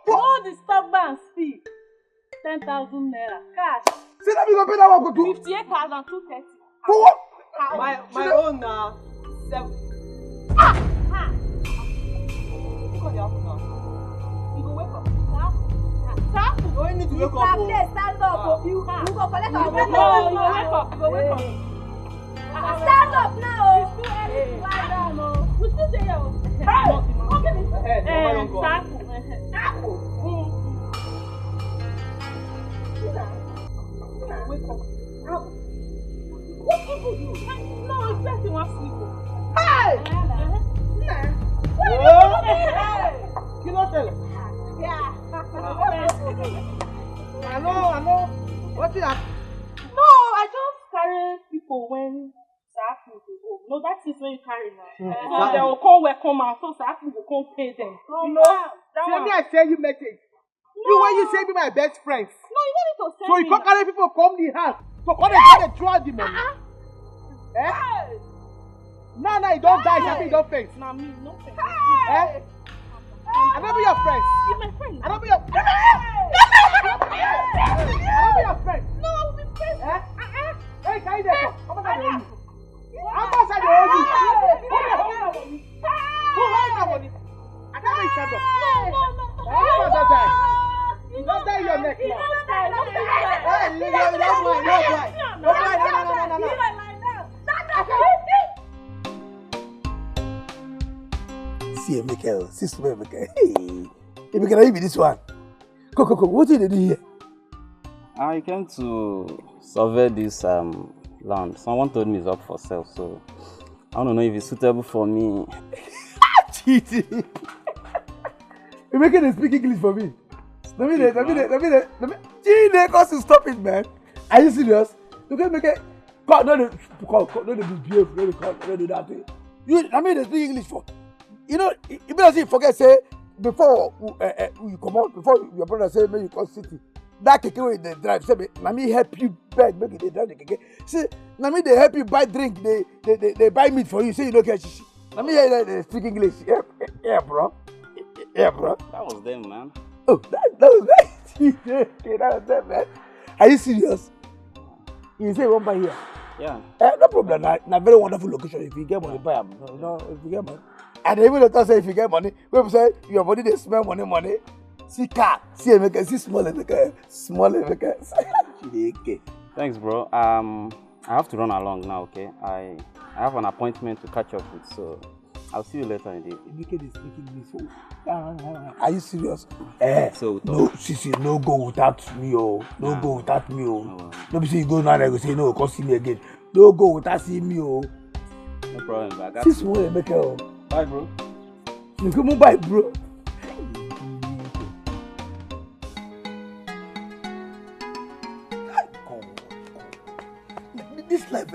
No disturbance fee. 10,000 naira. Cash. See, let me go pay that one. 58,230. For what? My own 7. You go wake up. You only need to wake up. Stand up. You go collect our wake up. You go wake up. Stand up now. It's too early to lie down. We still there. Wake up. What people do? No, it's just you want sleep. Hey! You not tell her. Yeah. I know. What's it? No, I just carry people when Safi will go. No, that is when you carry now. So they will come welcome and so Safi will come pay them. You know? Tell me I send you message. You when you say be my best friends. No, you don't need to send so me. you can't carry people come the house. So come and get throughout the money. No, you don't die, Safi, you don't face. Nah, me, no face. I don't be your friends. You're my friend. I don't be your friend. No, I'll be friends. Hey, can you there? Come on, you. How much are you holding? Who holds that money? I never stand up. No. Don't die. Don't die your neck now. Hey, don't See Emeka, sister Emeka. Hey, Emeka, now you be this one. Go. What did they do here? I came to survey this land. Someone told me it's up for sale, so I don't know if it's suitable for me. Cheating. Emeka, they speak English for me. Let me. Gee, cause you stop it, man. Are you serious? You can make it. Call, no, behave, no, do that thing. They speak English for. You know, even you forget, say, before you come out, before your brother say, maybe you call city, that keke wey they drive, say, let me help you beg, make it they drive the keke. See, let me they help you buy drink, they buy meat for you, say you don't get shishi. Let me hear they speak English. Yeah, bro. Yeah, bro. That was them, man. Oh, that was nice. Okay, that was them, man. Are you serious? You say one buy here? Yeah. No problem. Na very wonderful location. If you get money, buy them. You know, if you get money. And even the say if you get money, people say your body they smell money. See car, see Emeka, see small Emeka. Okay. Thanks, bro. I have to run along now. Okay. I have an appointment to catch up with, so I'll see you later in the evening. Emeka is speaking English. Are you serious? So no, Sisi, no go without me, oh. No go without me, oh. No be say you go now and I go say no, come see me again. No go without seeing me, oh. No problem, but I got see small Emeka, oh. Bye, bro. You come on, bye, bro. This life,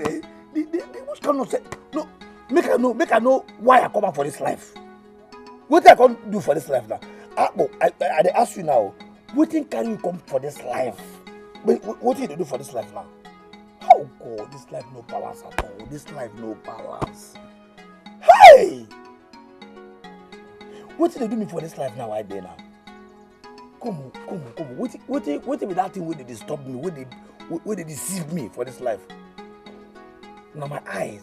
which kind of say no? Make I know why I come out for this life. What I can do for this life now? I ask you now. What thing can you come for this life? What you do for this life now? Oh God, this life no balance at all. This life no balance. Hey, what did they do me for this life now? I dare now. Come on. What be that thing where they disturb me? Where they deceive me for this life? Now my eyes,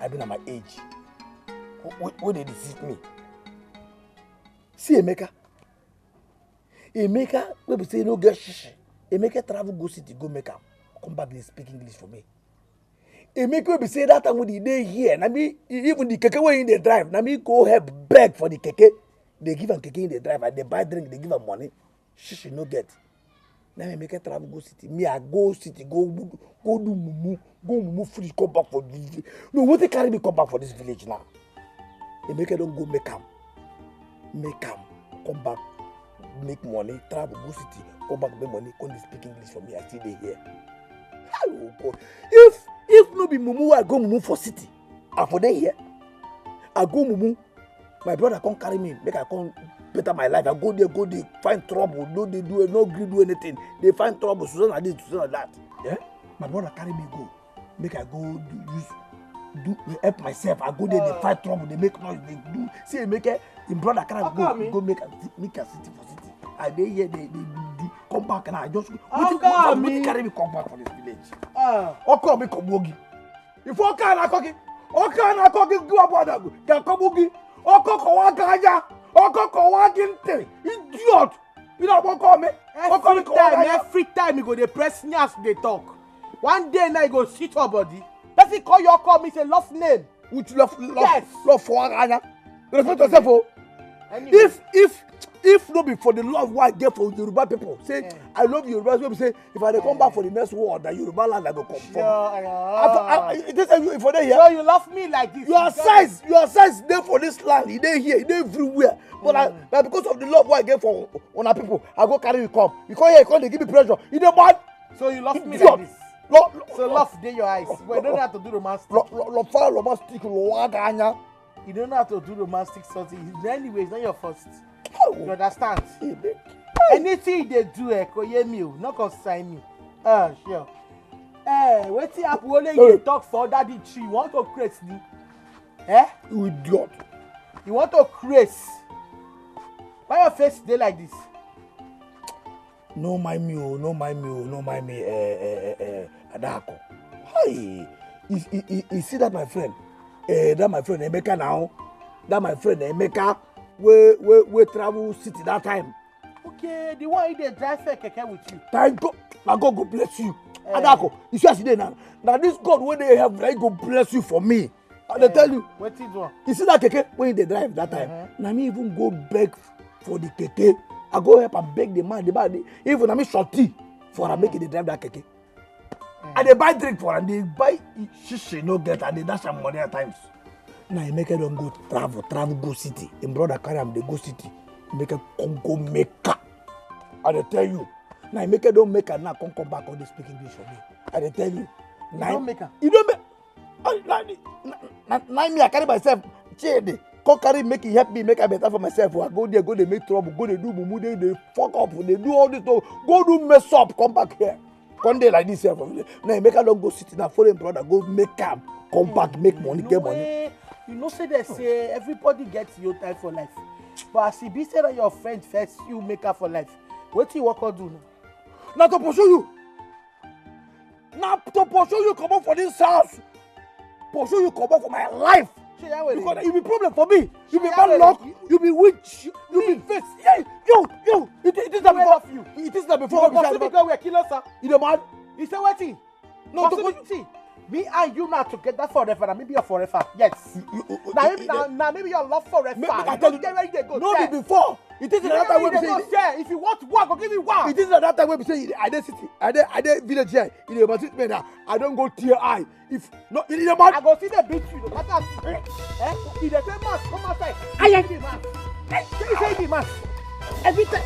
I been at my age. What they deceive me? See Emeka. Emeka, we be say no get shishi. Emeka travel go city, go make am. Come back, they speak English for me. Emeka we be say that time when the day here, na me even the keke way in the drive, na me go help beg for the keke. They give am keke in the drive, and they buy drink, they give am money. Shishi no get. Now Emeka travel go city. Me I go city, go do mumu, free come back for this village. No, what they carry me come back for this village now? Emeka don't go make am, come back, make money, travel go city, come back make money, come speak English for me. I still dey here. Oh God. If no be mumu, I go mumu for city. And for day here, I go mumu. My brother can't carry me, make I come better my life. I go there, find trouble. No, they do no agree do anything. They find trouble. Susan this, Susan that. Yeah, my brother carry me go, make I go do help myself. I go there, they find trouble. They make noise. They do. See, make it. In brother carry go make a city for city. I dey here, they do come back and I just what carry me come back for this village. Okay, me come wogi. If okay na kogi go about can come wogi. Okay, ko wa ganja. Okay, ko wa ginte. Idiot. You know what call me? Every time you go dey press nyas dey talk. One day now you go sit your body. Person call your call me say love name. Which love for ganja. You respect yourself, oh. Anyway. If not be for the love what I get for Yoruba people, say I love Yoruba people. Say if I come back for the next war, that Yoruba land I go come from. For there here. So you love me like this. Your size there for this land. It dey here, it dey everywhere. But because of the love what I get for our people, I go carry you come. You come here, you come they give me pressure. You dey bad. So you love me like this. So love dey your eyes. But you don't have to do romantic. You don't have to do romantic something. Anyway, it's not your first. You understand? Anything they do, koye me, not concern me. Sure. What's up? Only you talk for daddy tree. You want to create me? You idiot. You want to create? Why your face dey like this? No mind me. Adako. Hi. You see that my friend? That my friend Emeka now. That my friend Emeka. We travel city that time. Okay, the one they drive keke with you. Thank God. Now God go bless you. Adako, you see as today now. Now this God when they have, like go bless you for me. They tell you. What is one? You see that keke when they drive that time. Now me even go beg for the keke. I go help and beg the man. Even I me shorty for I make it they drive that keke. And they buy drink for and they buy shishi no get and they dash some money at times. Now you make it don't go travel go city. In brother carry them they go city. You make it go Mecca. I tell you. Now you make it don't make it now come back on the speak English for me. I tell you. You don't make it. You don't make. Now me I carry myself. Chede. Come carry make it help me make it better for myself. I go there go they make trouble go they do mumu they fuck up they do all this stuff. Go do mess up come back here. One day like this here for me. Now you make it don't go city now foreign brother go make camp come back make money get money. You know, say they say everybody gets your time for life. But as it be said that your friend first, you make her for life. What do you work or do now? Now to pursue you. Now to pursue you come up for this house. Pursue you come up for my life. Because it be problem for me. You be bad luck. You be witch. You be face. Yeah, yo. It is not before you. It is not before. Because we are killers, sir. You know man. You say what? No, to me and you now together forever, and maybe you're forever. Yes. Now maybe your love forever. I tell you, no be before. It is another way to say. If you want one, go give me one. It is another way to say. I dey city. I dey village here. In the Basit Mena, I don't go tear eye. If no, in the man. I go see the beat you. No matter. If the same man come outside. I am the man. You say the man. Every time.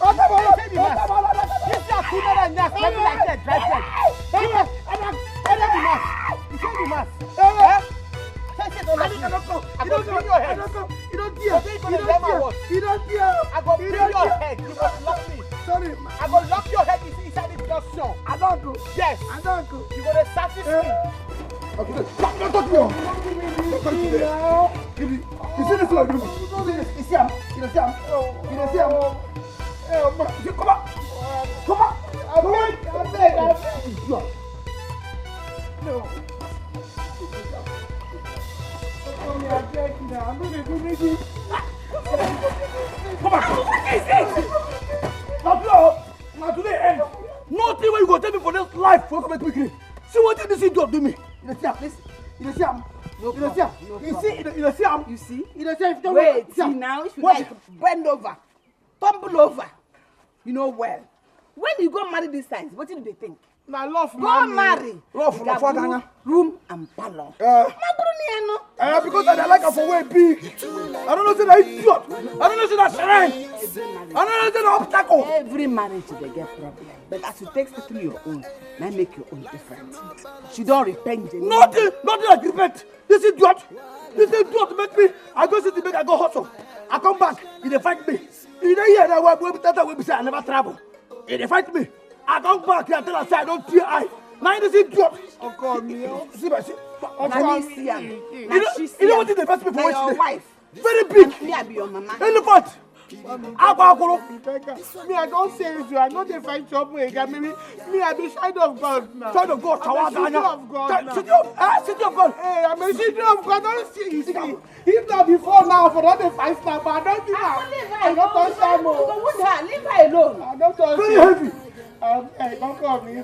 I go bring your head. You must lock me. Sorry, I go lock your head inside the junction. I don't go. Yes. I don't go. You gonna surface me. Okay, don't touch me. Don't touch me. You see this one? You see him? You see him? You see him? Come on. Come on. Come back. What is this? Now today end. Nothing where you go tell me for this life for come quickly. See what this idiot do me. You see am, listen. You see am. You see am. You see. You see am. You see. You see if you wait. See now, if you like bend over, tumble over. You know well. When you go marry these times, what do they think? Na love, go marry. Love, room and parlor. Because I like her for way big. I don't know say that idiot. I don't know say that shrine. I don't know say that obstacle. Every marriage they get problem. But as you take strictly your own, now make your own different. She don't repent. Nothing like repent. This idiot make me. I go sit make I go hustle. I come back, he fight me. You don't hear that way say I never travel. He fight me. I come back here and tell her say I don't tear eye. Now this idiot. Uncle me. See. Now me see am. You know what is the best people watch your wife. Very big. Me I be your mama. Elephant. Me, I don't say it. I know they find trouble again. Me, I be child of God now. Child of God. I'm a city of God now. City of God. Hey, I'm a city of God. Don't see. You see. If not before now, for all the 5 star, but I don't think I don't touch that more. Leave her alone. I don't touch very heavy. Hey, don't call me.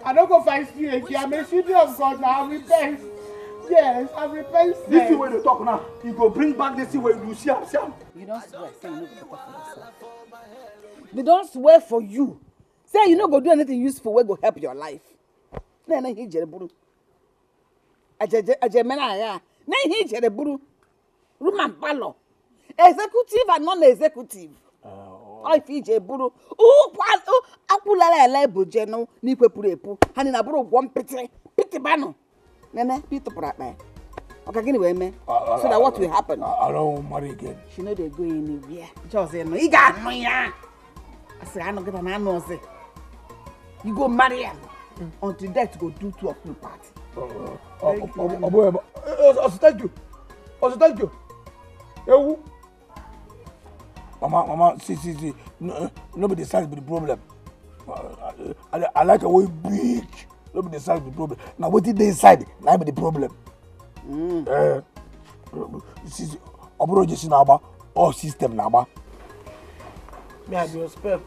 I don't go fight you again. I'm a city of God now. I repent. Yes, I repent. This is where they talk now. You go bring back this way you see am. You don't swear, say you no go talk for yourself. They don't swear for you. Say you no go do anything useful wey go help your life. Na he jere buru. Aje mena ya. Na he jere buru. Room and parlor. Executive and non-executive. If he jere buru. Akulala ele boje no ni kwepuru epu. Hani na buru gwom piti bano. Nene, Peter Pratt. Okay, anyway, man. So that what will happen? I don't marry again. She know they go anywhere. Just say no. You got no ya. I say I don't get an answer. You go marry him until death go do 2 of you party. Thank you. Thank you. Ewu. Mama, see. Nobody decides the problem. I like a way big. Nobody decides the problem. Now what did they decide? Now the problem. See, Obro just naba or system naba. Me I be spec.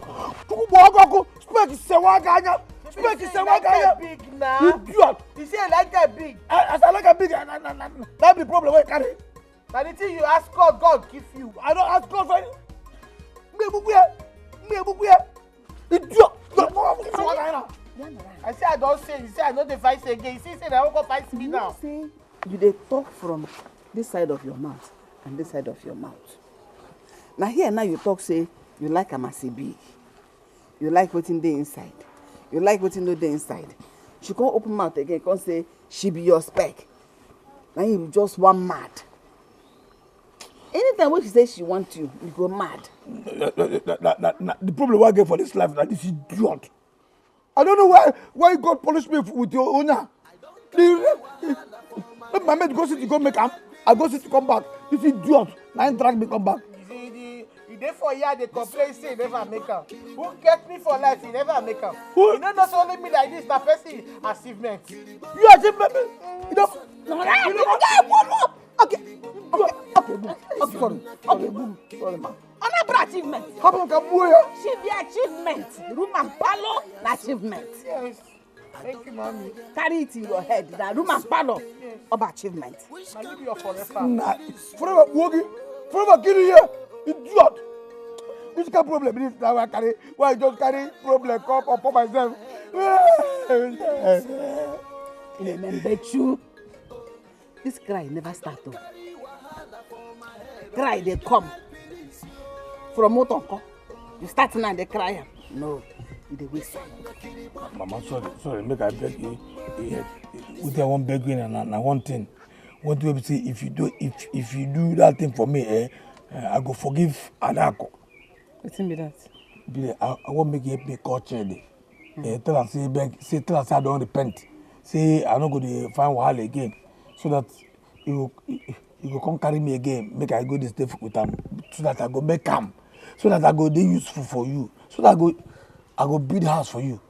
Spec is Sewaganya. Spec is Sewaganya. Big now. Idiot. You say I like that big. As I like a big, that's the problem. Where carry? Now the thing you ask God, God give you. I don't ask God for it. Me idiot. I say I don't say. You say I know the fight again. You say I won't go fight me now. You dey talk from this side of your mouth and this side of your mouth. Now here now you talk say you like Amasi big. You like wetin dey inside. You like wetin no dey inside. She can't open mouth again, can't say she be your spec. Now you just one mad. Anytime when she say she want you go mad. The problem I get for this life that this idiot. I don't know why God punished me with your owner. My mate go sit to go make am. I go sit to come back. This idiot. Now he drag me come back. You dey for here they complain say he never make am. Who get me for life he never make am. You know not only me like this na person achievement. You achievement. You know. Sorry, ma. Another achievement. She be achievement. Room and parlor, achievement. Yes. Thank you, mommy. Carry it in your head. That room and parlor of achievement. Now leave your forever. Nah, forever walking, forever killing you. Idiot. This kind of problem is now I carry. Why I just carry problem come upon myself? Remember you. This cry never start though. Cry they come. From Motonko. You start now they cry. No, they waste time. Mama, sorry, make I beg you. With that one begging and one thing. What do you say? If you do that thing for me, I go forgive Anaekwe. What's in that? I won't make you help me culture. Tell her say I don't repent. Say I not go to find Wahale again, so that you go come carry me again. Make I go this day with them, so that I go make am, so that I go dey useful for you, so that I go build house for you,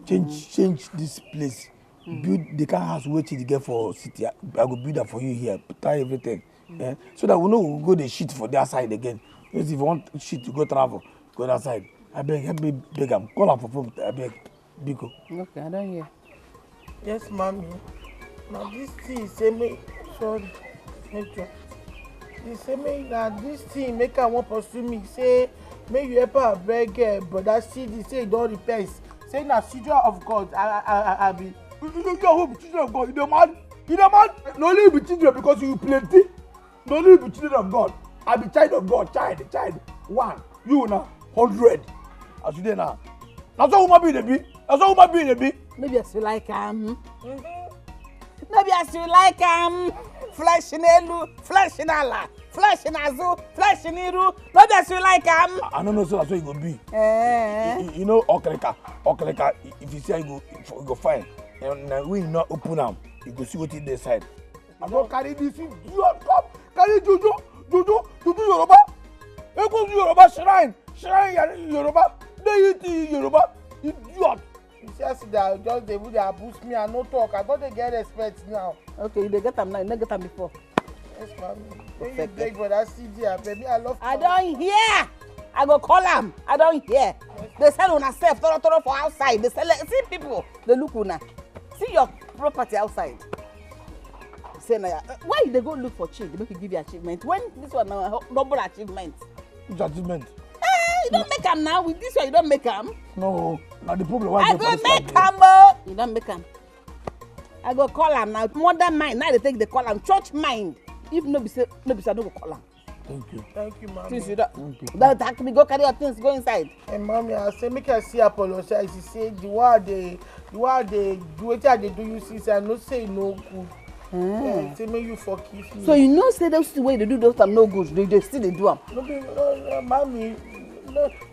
change this place, build the kind of house which you get for city. I go build that for you here, try everything, so that we know we go the shit for their side again. If you want shit to go travel, go that side. I beg, help me beg him. Call him for phone. I beg. Biko. Okay, I don't hear. Yes, mommy. Now this thing say me sorry. They say me now this thing make I want pursue me. Say make you help her beg but that CD say it don't repent. Say na children of God. I be. You don't be children of God. You don't man. You don't man. No only be children because you plenty. No only be children of God. I be child of God. Child. One. You now 100. As you there now. That's how human being they be. That's how human being they be. Maybe as you like Maybe as you like flesh in elu, flesh in Allah, flesh in azu, flesh in iru. Maybe as you like I don't know so that's what it go be. You know okreka. If you say you go fine. And we not open them. You go see what in the side. I don't carry this in. You come carry Juju Yoruba. You go to Yoruba shrine Yoruba. They eat Yoruba. Idiot. You see that just they would boost me and no talk. I don't get respect now. Okay, they get them now. You never get them before. Yes, ma'am. When you beg for that CD, baby, I love. I don't hear. I go call them. I don't hear. They sell on self, toro for outside. They sell. See people. They look una. See your property outside. Say now, why they go look for cheap? They make you give you achievement. When this one now double achievement. Which achievement? You don't make them now. With this one, you don't make them. No, now the problem. Why I go make them. You don't make them. I go call them now. Modern mind. Now they take the call them church mind. If no be say, no go call them. Thank you, ma'am. Since you don't ask me, go carry your things, go inside. And mommy, I say make I see apologize. She say the word they do what they do you see. I no say no good. Say make you forgive me. So you know say those way they do those time no good. They still they do them. No, mommy.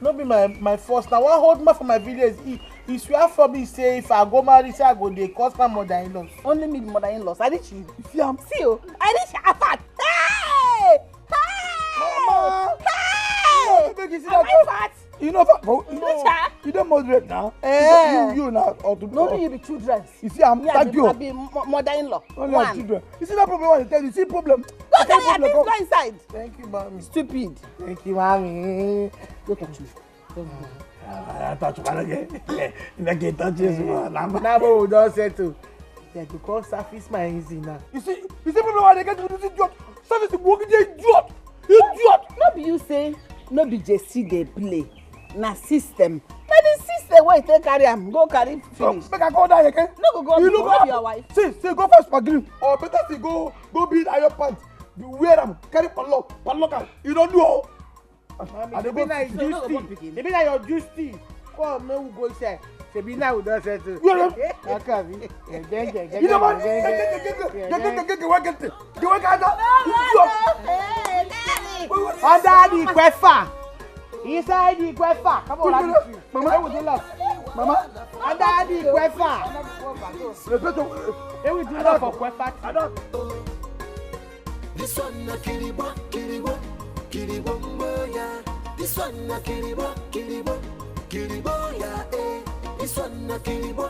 No be my first. Now one hold man for my village. He swear for me say if I go marry, say I go dey cost my mother-in-law. Only me mother-in-law. I reach you. See am. See you. I reach Afat. Hey! Mama! Hey! Am I fat? You know fat? You don't moderate now. You now. No, you be children. You see, I be mother-in-law. Only children. You see that problem? I tell you. See problem. Go carry your things, go inside. Thank you, mommy. Stupid. Thank you, mommy. Go touch me. I touch you again. Like you touch you. Now we don't settle. They go call surface my easy now. You see problem? Why they get to this idiot? Surface the working idiot. No be you say. No be JC they play. Na system. Na the system where you take carry am. Go carry finish. Make I go down again. No go you go be your wife. See, go first for green. Or better say go build iron pants. You wear them, carry padlock am. You don't do all. Maybe now your juice tea. Come, me we go inside. Maybe now we don't settle. You don't under the Kwefa. Inside the Kwefa. Come on, Mama. Under the Kwefa. Here we do that for Kwefa. This one na kiribo, ya. This one na kiribo, ya. This one na kiribo,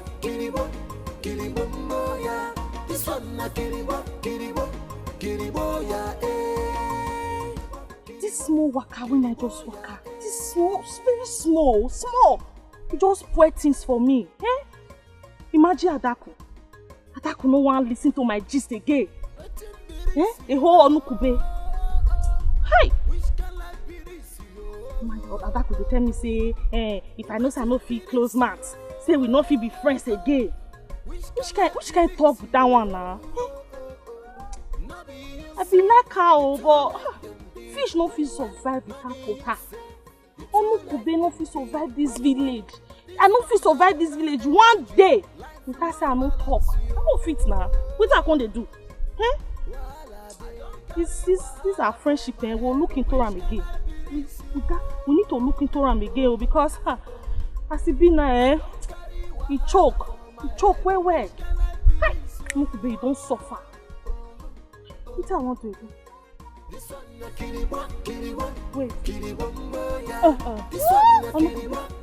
ya. This one na kiribo, ya. This small waka when I just waka. This small, very small. You just pour things for me. Eh? Imagine Adaku. Adaku no one listen to my gist again. Eh? The whole Onukube. Hi! Oh my God, Adaku dey tell me say, if I know say I no fit close mouth, say we no fit be friends again. Which kind talk with that one now? I be like her, but fish no fit survive without water. Onukube no fit survive this village. I no fit survive this village one day without say I no talk. I no fit now. Wetin I come dey do? Eh? This our friendship, we'll look into them again. We need to look into them again because as it be now, he choke where? Hi! Onukube, you don't suffer. What I want to do? Wait.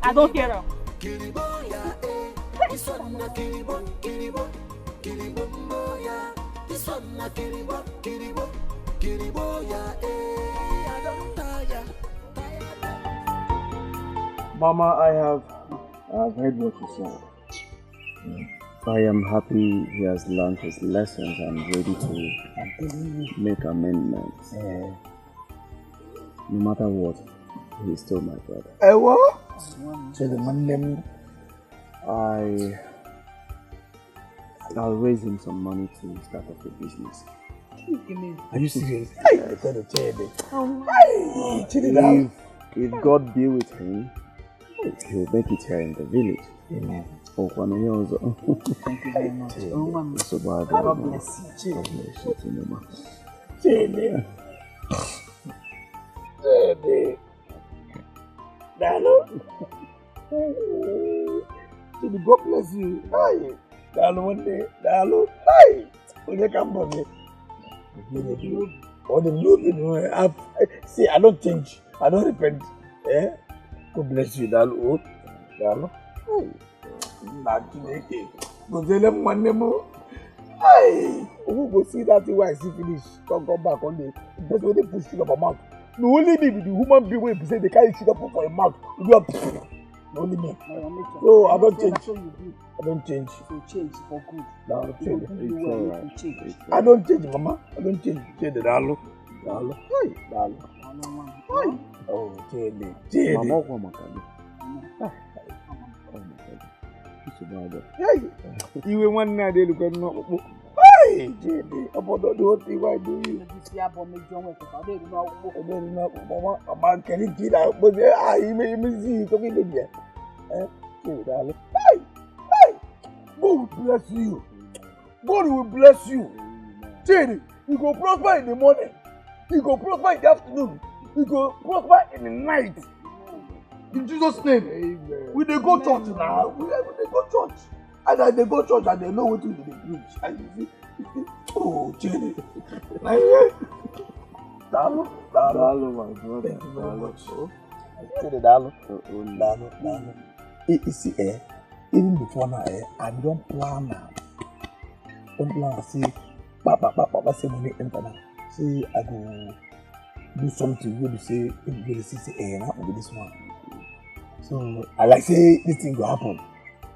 I don't hear her. This one na kiribo, ya. I don't tire. Mama, I have heard what you said. I am happy he has learned his lessons and ready to make amendments. No matter what, he is still my brother. What? So the man name. I'll raise him some money to start up a business. Are you serious? If God be with him, he'll make it here in the village. Amen. Thank you very much. God bless you. God bless you, Mama. God bless you. Dalo one day, Dalo. Hi. When you come for me. Or the blue, see, I don't change. I don't repent. God bless you, Dalo. Dalo. Not today. Go tell them one more. Hi. Who go see that thing while I see finish? Don't come back on the. That's when they push it up a mouth. No, only me with the human being when say they carry shit up for your mouth. You are only me. So I don't change. I don't change. So change for good. No, I don't change. It's alright. I don't change, Mama. I don't change. Change the Dalo. Dalo. Hi. Dalo. Hi. Oh, change. Change. Mama, Mama, hey, you one night they look at no. Hey, Jenny, about the whole thing. Why do you? Mama, can you get out? But I may see coming in here. Hey, God will bless you. God will bless you. Jenny, you go prosper in the morning. You go prosper in the afternoon. You go prosper in the night. In Jesus' name, amen. We they go church now. We go church. And they go church and they know what to do. They preach. And you see, oh, Jenny. Dalo, my brother. Thank you very much. Dalo. You see, even before now, I don't plan now. Don't plan. See, Papa say money enter now. See, I go do something. You say, you say, happen with this one. So I like say this thing will happen.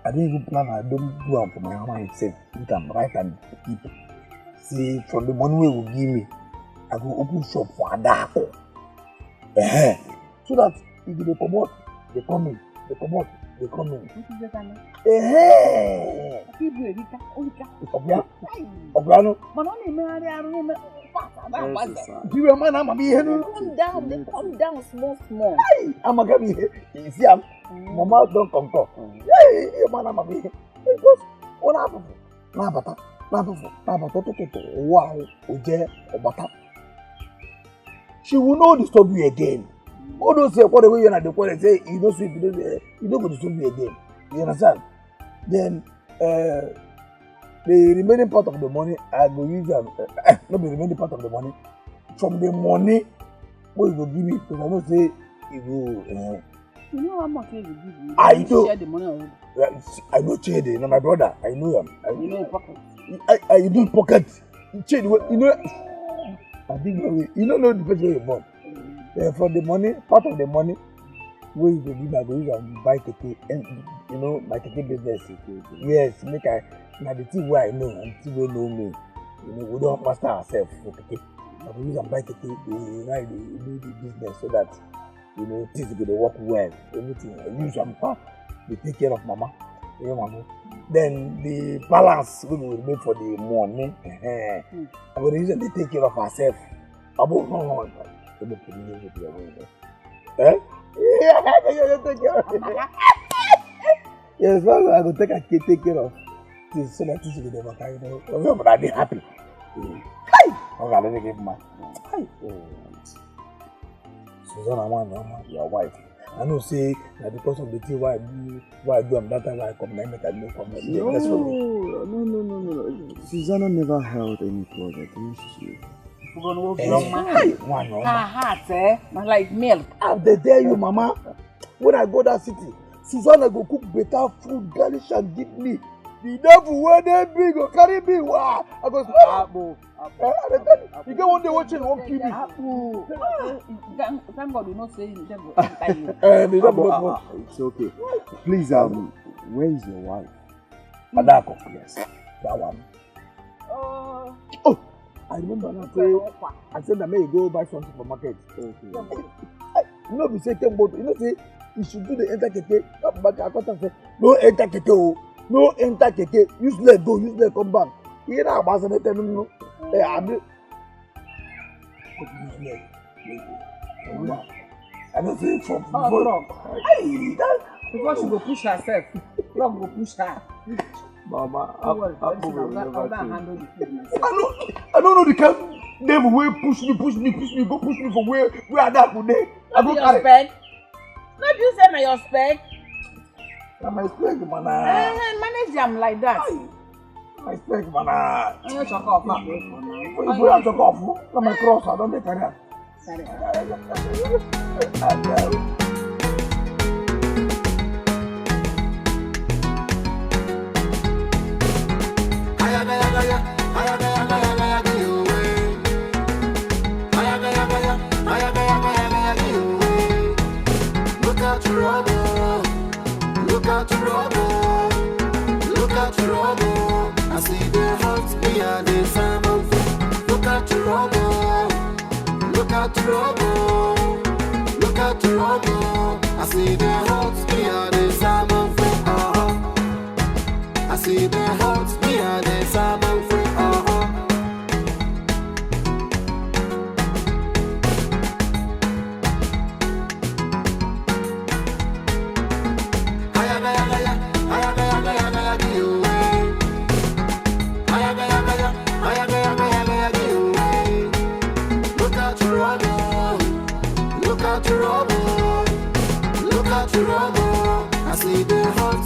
I don't even plan. I don't do it for my mama itself. You can write and keep. See, from the money we will give me, I go open shop for Adako. So that if they promote, they come in. They promote, they come in. Obrano. You are man, I'm a be Calm down, they calm down small. I'm a gabby. You see, Mama don't come talk. Hey, man, I'm a be. Because what happened? Nabata. Wow, Oje, Obata. She will not disturb you again. All those say, whatever you are the point, say, you don't sleep, you don't go to disturb you again. You understand? Then, the remaining part of the money, I will use them. Not the remaining part of the money. From the money, what you will give me, because I don't say, you will. You know how much you give me? I do. Share the money already. I know Chede, you know my brother. I know him. You know pocket. I do pocket. Chede, you know. I think you don't know the person you bought. For the money, part of the money, where you will give me, I go use and buy ticket, and you know my ticket business. Yes, make I. Now the thing where I know and the thing where know me, you know, we don't master ourselves for ticket. I will use and buy ticket, they do the business so that you know things will work well. Everything I use and they take care of Mama. You know, Mama. Then the balance we will make for the money. I will use and they take care of ourselves. About no. Eh? Yes, I will take care of. So that this will never carry on. But I'll be happy. Hi! Okay, let me give my. Hi! Susanna, your wife. I know, say, that because of the thing why I do that time, why I come, I make a new comment. No. Susanna never held any project. Her heart, like milk. They tell you, Mama, when I go that city, Susanna go cook better food, garnish and give me. The devil where they big or carry me, wow! I go, You get one day watching, won't kill me. Thank God you not saying you It's okay. Please, where is your wife? Adako. Yes. That one. Oh, I remember now. I said that may you go buy something from market. Okay. You know, we say Kembo. You know, say you should do the enter keke. Come back. I got say no enter keke. No enter keke. Use leg go. Use leg come back. Here I was no. Hey, I do. Use leg. I don't say from before. Hey, that. Because she go push herself. Love go push her. Mama, I'm gonna handle the food myself. I don't know the kind name where push me, go push me for where I that would day. I Not don't your spec. Not you say na your spec. Na my spec, man. Manage them like that. My spec, man. I don't talk off. If we have to go off, na my cross, I don't take care. Sorry. Look out your rubble, look out your rubble, look out your rubble. I see the hearts, me and the salmon. Look out your rubble, look out your rubble, look out your rubble. I see the hearts, me and the salmon. I see the hearts, me and the salmon. Look out your rubble, look out your rubble, look out your rubble. I see the hearts.